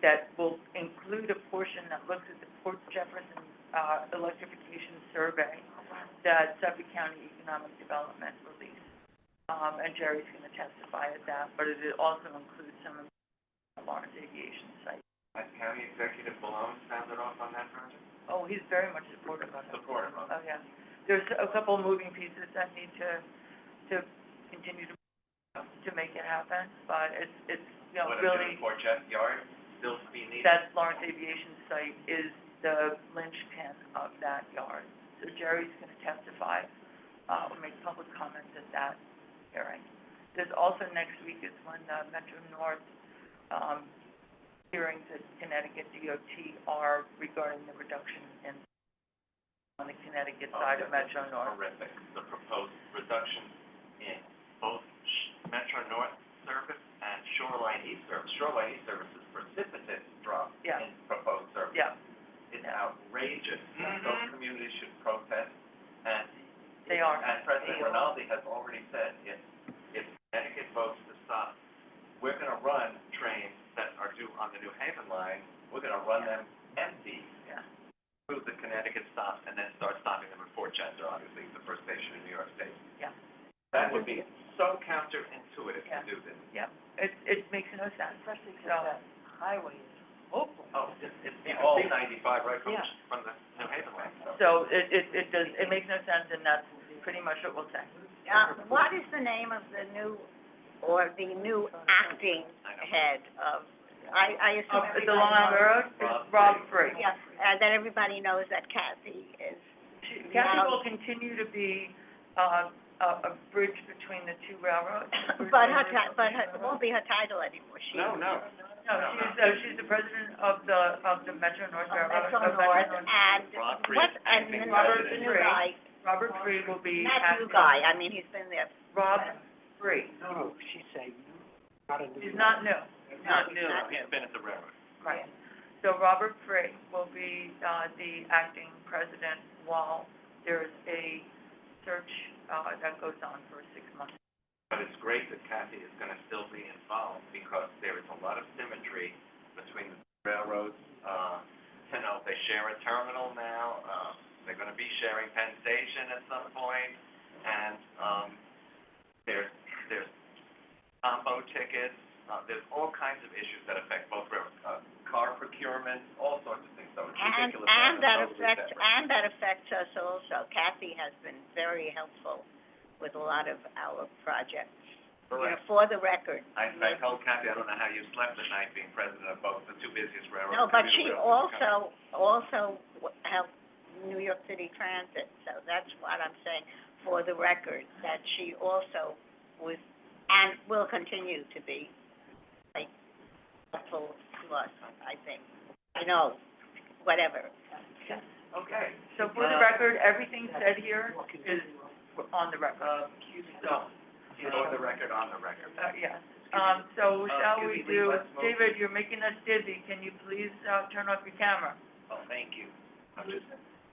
that will include a portion that looks at the Port Jefferson, electrification survey that Suffolk County Economic Development released. And Jerry's gonna testify at that, but it also includes some of the Lawrence Aviation site. Has County Executive Malone sounded off on that project? Oh, he's very much supportive of it. Supportive of it. Oh, yeah. There's a couple moving pieces that need to continue to make it happen, but it's, you know, What, really, a new Port-Jeff yard still to be needed? that Lawrence Aviation site is the linchpin of that yard. So Jerry's gonna testify, or make public comments at that hearing. There's also next week is when the Metro North, hearings at Connecticut DOT are regarding the reduction in, on the Connecticut side of Metro North. Horrific, the proposed reduction in both Metro North service and Shoreline East service. Shoreline East service is precipitous drop Yeah. in proposed service. Yeah, It's outrageous. Those communities should protest, and they are. and President Rinaldi has already said, if Connecticut votes to stop, we're gonna run trains that are due on the New Haven line, we're gonna run them empty Yeah. through the Connecticut stops, and then start stopping them at Fort Chester, obviously, the first station in New York State. Yeah. That would be so counterintuitive Yeah. to do this. Yeah, it makes no sense, especially so. Highway is awful. Oh, it's Yeah. all C-95 right Yeah. from the New Haven line, so. So it makes no sense, and that's pretty much what we'll say. What is the name of the new acting head of, I assume everybody The Long Island Railroad, Rob it's Rob Free. Yes, that everybody knows that Kathy is. Kathy will continue to be, a bridge between the two railroads. But it won't be her title anymore. No. No, she's the president of the Metro North Railroad. Metro of North, Metro North. and Rob Free what, is and acting the president. new guy, Robert Free will be not new acting. guy, I mean, he's been there. Rob Free. No, she said, not a new. He's not new. Not new, he's been at the railroad. Right. So Robert Free will be, the acting president while there's a search, that goes on for 6 months. But it's great that Kathy is gonna still be involved, because there is a lot of symmetry between the railroads. You know, they share a terminal now, they're gonna be sharing Penn Station at some point, and, there's combo tickets, there's all kinds of issues that affect both railroads, car procurement, all sorts of things, so it's ridiculous. And that it's totally affects, separate. and that affects us also. Kathy has been very helpful with a lot of our projects. You know, Correct. for the record. I told Kathy, I don't know how you slept at night being president of both, the two busiest railroads. No, but commuter she railroads in the country. also helped New York City Transit, so that's what I'm saying, for the record, that she also was, and will continue to be, like, helpful to us, I think. I know, whatever. Okay. So for the record, everything said here is on the record. So, For the record, on the record. yes. So shall we excuse me, do, let's move. David, you're making us dizzy, can you please, turn off your camera? Oh, thank you.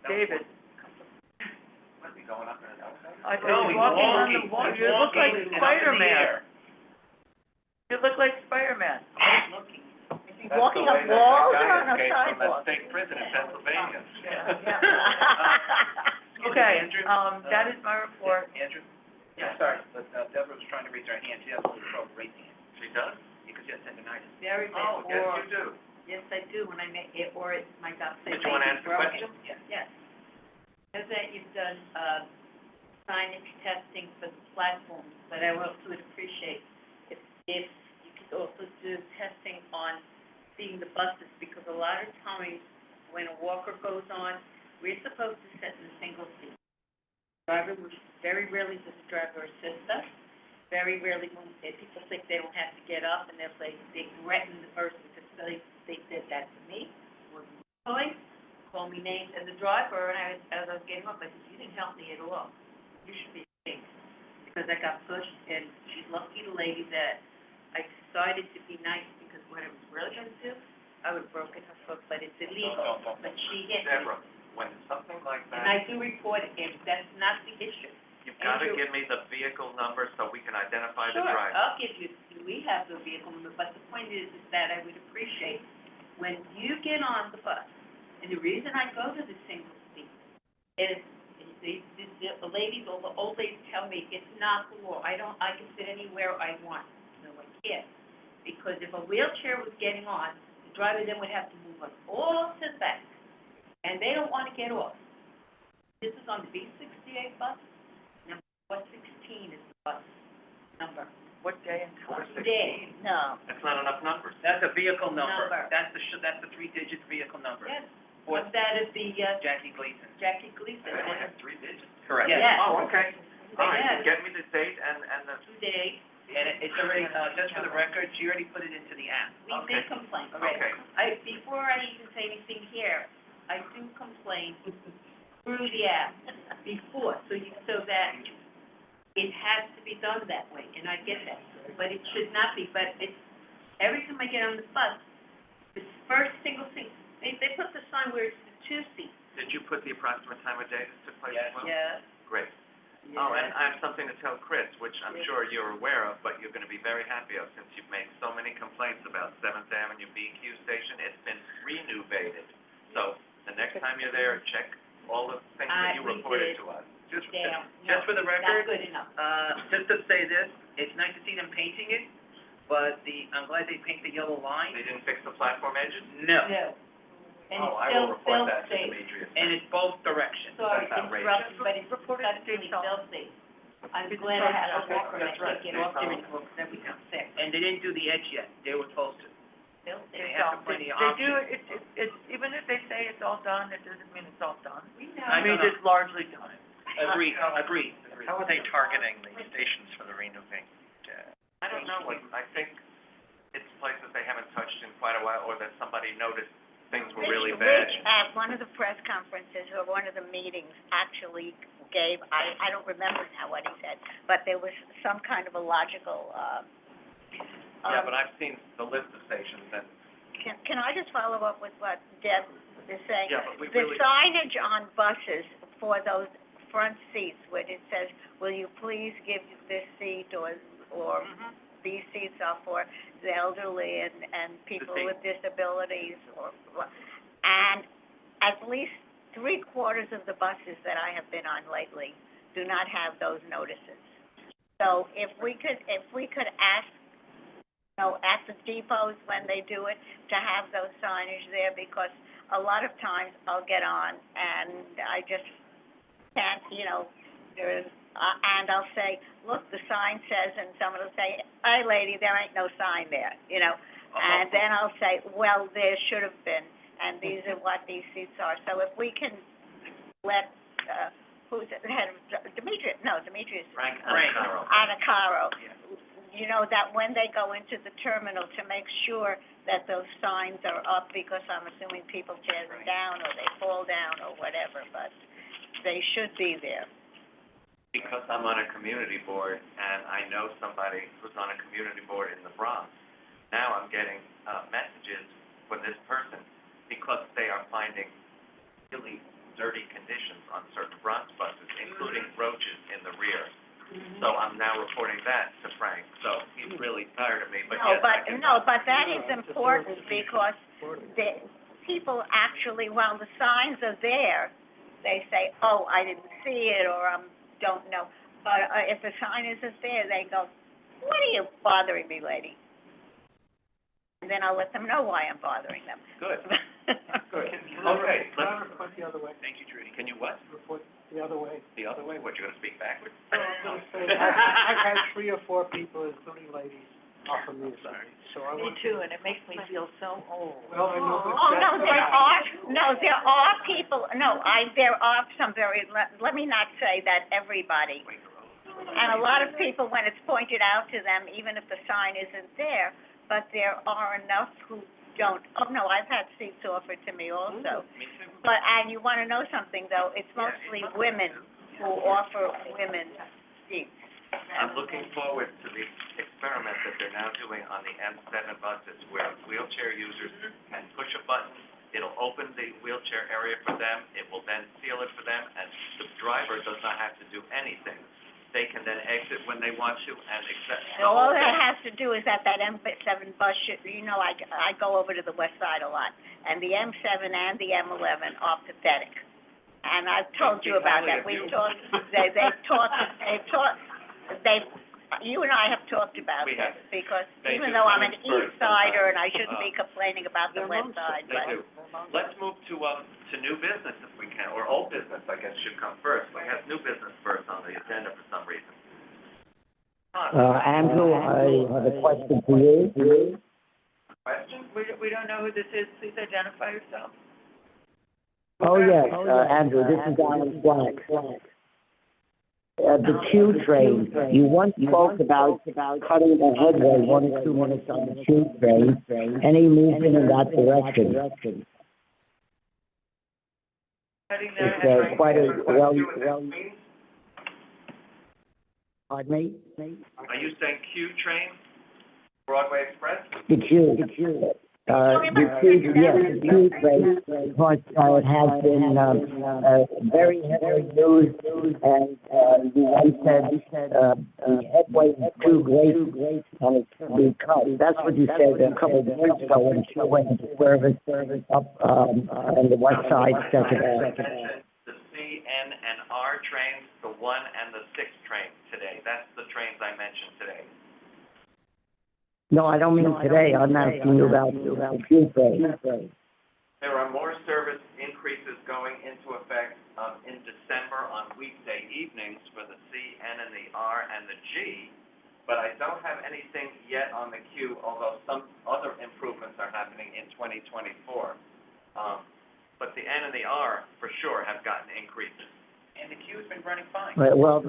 David. What, we going up in an elevator? No, You're he's walking on walking. the wall, He's you look like walking and up in the Spider-Man. air. You look like Spider-Man. He's walking up walls or on a sidewalk? That's the way that guy escaped from that state prison in Pennsylvania. Okay, Andrew? that is my report. Andrew? Yeah, sorry, but Deborah was trying to raise her hand, she has a little trouble raising it, She does? because she has tendonitis. Very bad. Oh, yes, you do. Yes, I do, when I make, it, or it's my doctor. Did you wanna ask the question? Yes. As that you've done, signage testing for the platforms, but I also would appreciate if you could also do testing on seeing the buses, because a lot of times when a walker goes on, we're supposed to sit in a single seat. Driver, very rarely does the driver assist us. Very rarely if people think they don't have to get up and they'll say, they threaten the person because they did that to me. Call me names, and the driver, and as I was getting up, I said, you didn't help me at all. You should be ashamed. Because I got pushed, and she's lucky the lady that I decided to be nice, because what I was really gonna do, I would have broken her foot, but it's illegal. But she hit me. Deborah, when something like And that, I do report it, and that's not the issue. you've gotta Andrew- give me the vehicle number so we can identify the Sure, driver. I'll give you, we have the vehicle number, but the point is that I would appreciate, when you get on the bus, and the reason I go to the single seat is, the ladies, all the old ladies tell me, it's not the law, I can sit anywhere I want. No, I can't, because if a wheelchair was getting on, the driver then would have to move us all to the back, and they don't wanna get off. This is on the B68 bus, number 416 is the bus number. What day and time? Day, No. That's not enough numbers. That's a vehicle number. Number. That's the three-digit vehicle number. yes, For that is the, Jackie Gleason. Jackie Gleason. They only have 3 digits. Correct. Yes. Oh, okay. All right, Yes. get me the date and the, Today, And it's already, just for the record, she already put it into the app. we Okay. did complain already. okay. Before I even say anything here, I do complain through the app before, so that it has to be done that way, and I get that. But it should not be, but it's, every time I get on the bus, the first single seat, they put the sign where it's the 2 seats. Did you put the approximate time of day this took place as well? Yes. Great. Oh, and I have something to tell Chris, which I'm sure you're aware of, but you're gonna be very happy of, since you've made so many complaints about Seventh Avenue BQ station. It's been renovated. So, the next time you're there, check all the things that you We reported did. to us. Damn. Just for the record, Not good enough. just to say this, it's nice to see them painting it, but I'm glad they paint the yellow line. They didn't fix the platform edges? No, No. And Oh, it's I will report still that to safe. Demetrius. and it's both directions. Sorry That's to outrageous. interrupt you, but it's definitely still safe. I'm glad I have a Okay, walker that's that right. can't get off there anymore, because then we come sick. And they didn't do the edge yet, they were supposed to. Still They safe. have plenty of They do, options. it's, even if they say it's all done, it doesn't mean it's all done. We know. I I mean, know. it's largely done. Agreed. How are they targeting the stations for the renovation? I don't know, I think it's places they haven't touched in quite a while, or that somebody noticed things were really bad. Rich, at one of the press conferences or one of the meetings, actually gave, I don't remember now what he said, but there was some kind of a logical, Yeah, but I've seen the list of stations, and, Can I just follow up with what Deb is saying? yeah, but we The really, signage on buses for those front seats, where it says, will you please give this seat, or these seats are for the elderly and people seat. with disabilities, and at least 3/4 of the buses that I have been on lately do not have those notices. So if we could ask, at the depots when they do it, to have those signage there, because a lot of times I'll get on and I just can't, and I'll say, look, the sign says, and someone will say, hey, lady, there ain't no sign there, and then I'll say, well, there should have been, and these are what these seats are. So if we can let, who's it, Demetrius, Frank Frank. Anacaro. Anacaro, that when they go into the terminal, to make sure that those signs are up, because I'm assuming people tear them down, or they fall down, or whatever, but they should be there. Because I'm on a community board, and I know somebody who's on a community board in the Bronx, now I'm getting, messages for this person, because they are finding really dirty conditions on certain Bronx buses, including roaches in the rear. So I'm now reporting that to Frank, so he's really tired of me, but yes, I can. But that is important, because the people actually, while the signs are there, they say, oh, I didn't see it, or don't know. But if the sign isn't there, they go, what are you bothering me, lady? And then I'll let them know why I'm bothering them. Good, good. Can I Okay, report the other way? Thank you, Trudy. Can you what? Report the other way? The other way? What, you're gonna speak backwards? No, I'm gonna say, I've had 3 or 4 people, including ladies, offer me something, so I Me want. too, and it makes me feel so old. Well, I know, but Oh, no, that's they okay. are, No, there are people, there are some let me not say that everybody. And a lot of people, when it's pointed out to them, even if the sign isn't there, but there are enough who don't. Oh, no, I've had seats offered to me also. Me too. But, and you wanna know something, though, it's mostly women who offer women seats. I'm looking forward to the experiment that they're now doing on the M7 buses, where wheelchair users can push a button, it'll open the wheelchair area for them, it will then seal it for them, and the driver does not have to do anything. They can then exit when they want to and accept. And all that has to do is that M7 bus should, I go over to the west side a lot, and the M7 and the M11 are pathetic. And I've told you about that, we've talked, you and I have talked about We this, have. because They even do though I'm come an in first east sider, and I sometimes. shouldn't be complaining about the west side, They but. do. Let's move to new business if we can, or old business, I guess, should come first. We have new business first on the agenda for some reason. Andrew, I have a question for you. Question? We don't know who this is, please identify yourself. Oh, yes, Andrew, this is Alan Black. The Q train, you once spoke about cutting the headway 1 or 2 minutes on the Q train. Any movement in that direction? Cutting the It's headway. quite a, pardon me? Are you saying Q train, Broadway Express? The Q. The Q train, because it has been, very heavily used, and, you once said, the headway is too great, and it can be cut. That's what you said a couple of years ago when you went into service up, on the west side, Second Ave. The C, N, and R trains, the 1 and the 6 train today. That's the trains I mentioned today. No, I don't mean today, I'm asking you about the Q train. There are more service increases going into effect, in December on weekday evenings for the C, N, and the R, and the G, but I don't have anything yet on the Q, although some other improvements are happening in 2024. But the N and the R, for sure, have gotten increases. And the queue's been running fine. Right, well,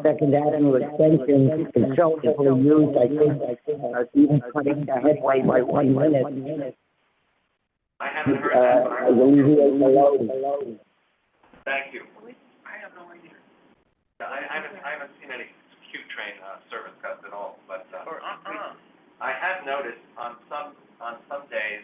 Second Avenue extension is so heavily used, I think, even cutting the headway by 1 minute, I haven't heard that, but I will. alleviate the load. Thank you. I have no idea. I haven't seen any Q train, service cuts at all, but, Or, I have noticed on some days,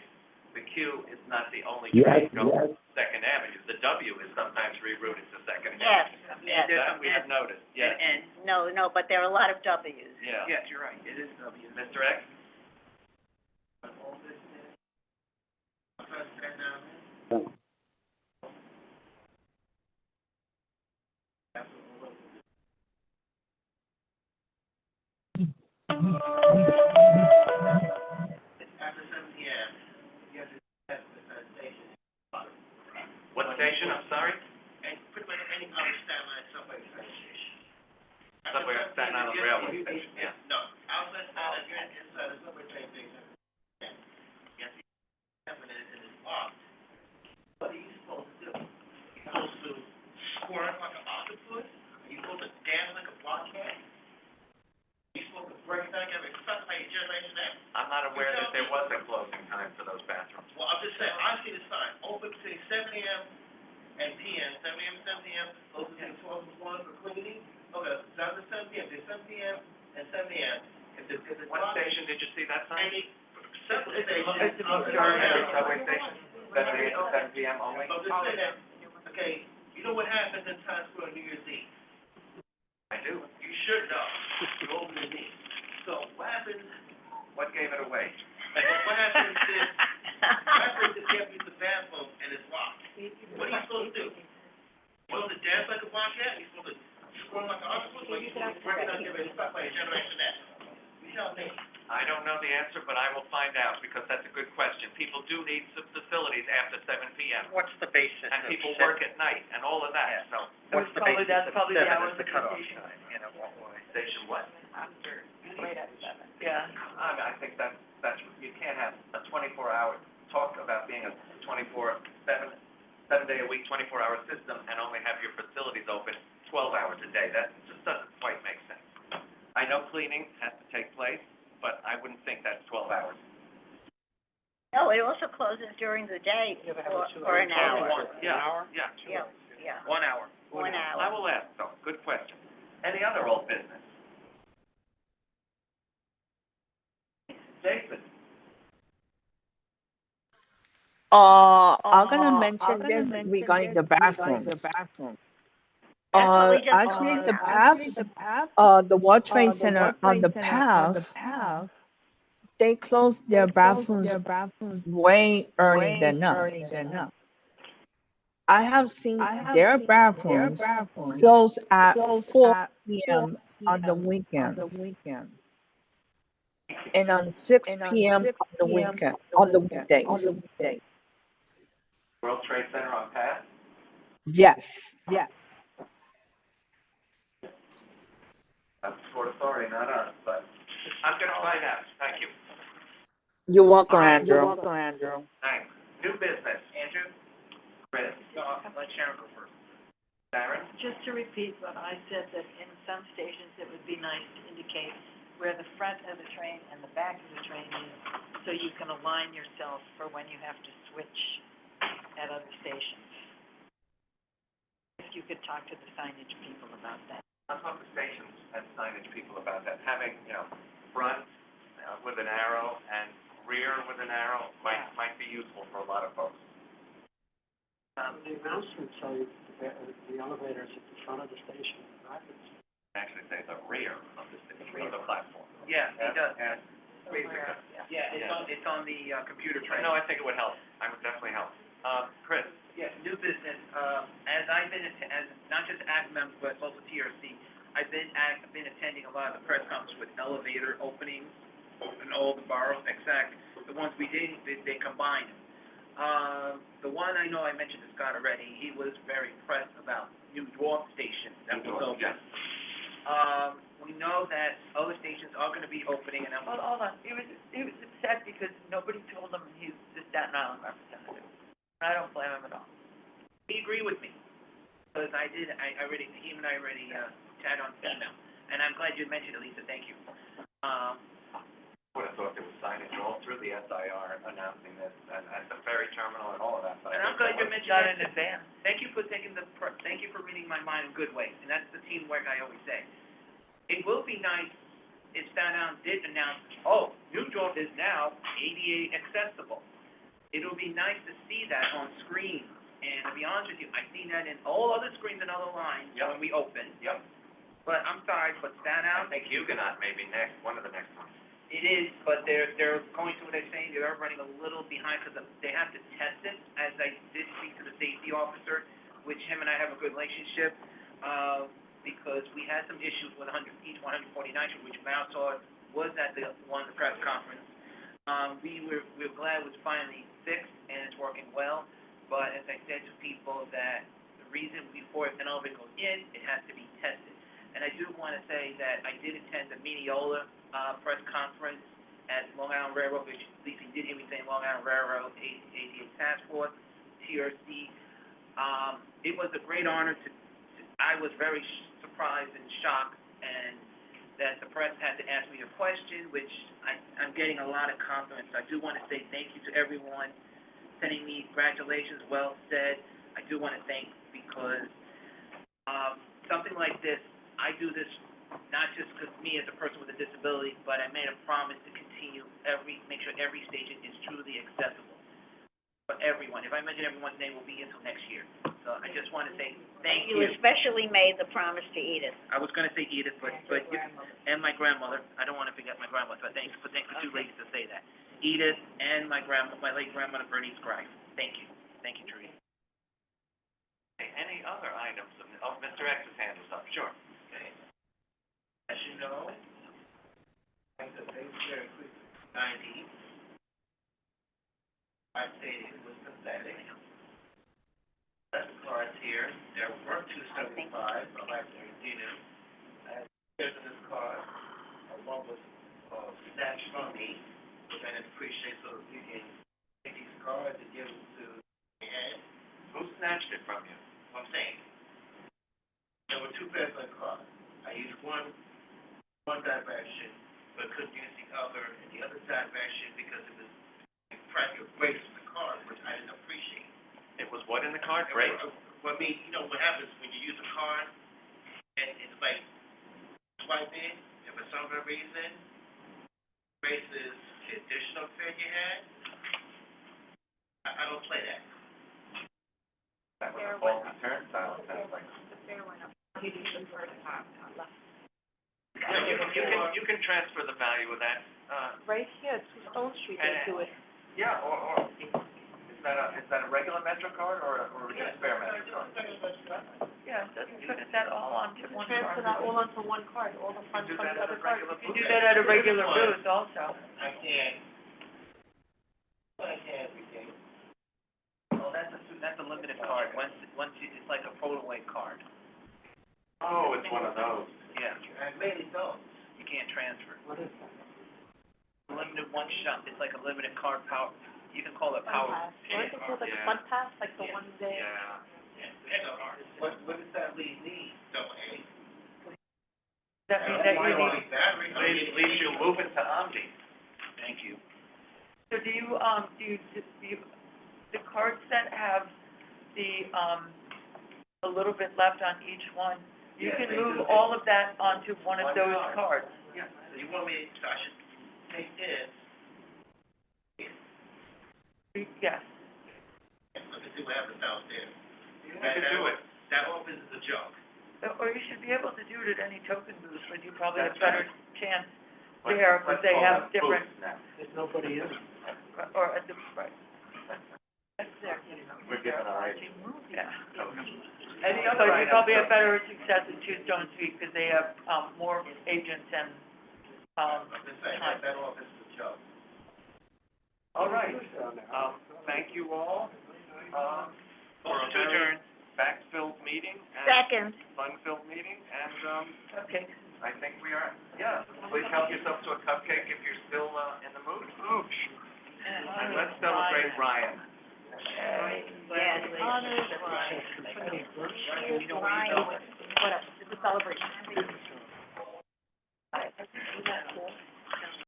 the Q is not the only Yes, train going to Second Avenue. The W is sometimes rerouted to Second Yes, Avenue. yes. That we have noticed, yes. And, No, but there are a lot of Ws. Yeah. yes, you're right, it is W. Mr. X? After 7 p.m., you have to have the station. What station, I'm sorry? And pretty much any other Staten Island subway station. Subway, Staten Island Railway Station, yeah. No, outside Staten Island, you're inside the subway train station. You have to be careful that it is locked. What are you supposed to do? You're supposed to squirm like an octopus? Are you supposed to dance like a blockhead? Are you supposed to break down your stuff like your generation X? I'm not aware that there was a closing time for those bathrooms. Well, I'm just saying, I see the sign, open between 7 a.m. and p.m., 7 a.m. to 7 p.m., open between 12 and 1 for cleaning. Okay, 7 to 7 p.m., between 7 p.m. and 7 a.m. If the What station did you see that sign? Any subway station. It's a big Subway station, 7 a.m. to 7 p.m. only? I'm just saying that, okay, you know what happens in Times Square on New Year's Eve? I do. You should know. You open the knee. So what happens, What gave it away? what happens is you have to use the bathroom and it's locked. What are you supposed to do? You supposed to dance like a blockhead? You supposed to squirm like an octopus? Or you supposed to break it out your stuff like a generation X? You tell me. I don't know the answer, but I will find out, because that's a good question. People do need some facilities after 7 p.m. What's the basis And of people seven? work at night and all of that, so. What's the Probably- basis that's of probably the 7 hours as the of cutoff vacation. time, you know, what way? Station what? Yeah. I think that's, you can't have a 24-hour, talk about being a 7-day-a-week, 24-hour system and only have your facilities open 12 hours a day. That just doesn't quite make sense. I know cleaning has to take place, but I wouldn't think that's 12 hours. No, it also closes during the day for an hour. Yeah. Yeah, yeah, 1 hour. 1 hour. I will ask, though. Good question. Any other old business? Jason? I'm gonna mention this regarding the bathrooms. That's what we just Actually, talked the about. paths, the World Trade Center on the path, they closed their bathrooms way early than us. I have seen their bathrooms close at 4 p.m. on the weekends, and on 6 p.m. on the weekdays. World Trade Center on Path? Yes. That's Port Authority, not us, but I'm gonna find out. Thank you. You're welcome, All right. Andrew. Thanks. New business. Andrew? Chris? Let Sharon go first. Sharon? Just to repeat what I said, that in some stations, it would be nice to indicate where the front of the train and the back of the train is, so you can align yourself for when you have to switch at other stations. If you could talk to the signage people about that. I'll talk to stations and signage people about that. Having, front with an arrow and rear with an arrow might be useful for a lot of folks. The announcements say the elevators at the front of the station, back of the station. Actually say the rear of the platform. Yeah, he does. And Yeah, it's on the, computer train. no, I think it would help. I would definitely help. Chris? Yeah, new business, as I've been, as not just ACT member, but also TRC, I've been attending a lot of the press conferences with elevator openings in all the boroughs, except the ones we didn't, they combined them. The one I know I mentioned to Scott already, he was very impressed about New York Station that was open. Yes. We know that other stations are gonna be opening, and Well, hold on, he was upset because nobody told him he's the Staten Island representative. I don't blame him at all. he agreed with me, because he and I already, chatted on email, and I'm glad you mentioned it, Lisa, thank you. Would have thought there was signage all through the SIR announcing this, and at the ferry terminal and all of that, but And I'm glad you mentioned Not that. in advance. Thank you for thank you for reading my mind in good ways, and that's the teamwork I always say. It will be nice if Staten Island did announce, New York is now ADA accessible. It'll be nice to see that on screen, and to be honest with you, I've seen that in all other screens and other lines when we open. Yep. But I'm sorry, but Staten I Island, think Huguenot may be next, one of the next ones. it is, but they're going through what they're saying, they're running a little behind, because they have to test it, as I did speak to the safety officer, which him and I have a good relationship, because we had some issues with East 149th Street, which Marisol was at the press conference. We're glad it was finally fixed, and it's working well, but as I said to people, that the reason before an elevator goes in, it has to be tested. And I do want to say that I did attend the Mineola, press conference at Long Island Railroad, which Lisa did hear me saying Long Island Railroad, ADA Task Force, TRC. It was a great honor I was very surprised and shocked, and that the press had to ask me a question, which I'm getting a lot of compliments. I do want to say thank you to everyone sending me congratulations, well said. I do want to thank, because something like this, I do this not just because me as a person with a disability, but I made a promise to continue make sure every station is truly accessible for everyone. If I mention everyone's name, will be until next year. So I just want to say thank you. You especially made the promise to Edith. I was going to say Edith, but and my grandmother. I don't want to forget my grandmother, but thanks for two ladies to say that. Edith and my late grandmother, Bernice Grice. Thank you. Thank you, Trudy. Any other items? Mr. X's hand is up, sure. Okay. As you know, like the base very quick, 90. I stated it was pathetic. That's the cards here. There were 275. I'd like to redeem it. Here's this card. One was snatched from me, which I didn't appreciate, so you can take these cards and give them to the head. Who snatched it from you? I'm saying, there were two pairs of cards. I used one direction, but couldn't use the other, and the other direction because it was practical breaks in the card, which I didn't appreciate. It was what in the card? Break? Well, I mean, you know what happens when you use a card, and it's like swiping, and for some reason, erases the additional fare you had. I don't play that. That was a faulty turnstile, it sounds like. You can transfer the value of that, Right here, to Stone Street, they do it. Yeah, or, is that a regular Metro card or just spare Metro card? Yeah, it doesn't put it that all onto one card. Transfer that all onto one card, all the funds Do from that the at other a card. regular You do that at a regular booth also. I can't everything. Oh, that's a limited card, it's like a photo-away card. Oh, it's one of those. Yeah, I really don't. you can't transfer. What is that? Limited one shot, it's like a limited card power, you can call it power. What is it called, like a Yeah. fun pass, like the one day? Yeah. What does that leave me? Double A? That means that you need, Battery. At least you move it to Omni. Thank you. so do you, the cards that have the, a little bit left on each one, you Yeah, can they move do. all of that onto one of One those card. cards. Yeah, so you want me, so I should take this, Yes. let me see what happens downstairs. You can do it. That opens the junk. Or you should be able to do it at any token booth, but you probably have That's better right. chance Let's- there, because let's they call have them different, booths now. There's nobody in. or at the, right. That's there. We're giving our age. Yeah. Any So other you items? probably have better success at Two Stone Street, because they have, more agents and, I'm just saying, that opens the junk. All right, thank you all, for a very fact-filled meeting and Second. fun-filled meeting, and, okay. I think we are, yeah, please help yourself to a cupcake if you're still, in the mood. And let's celebrate Ryan. Yes. Honors, Ryan. What else? It's a celebration.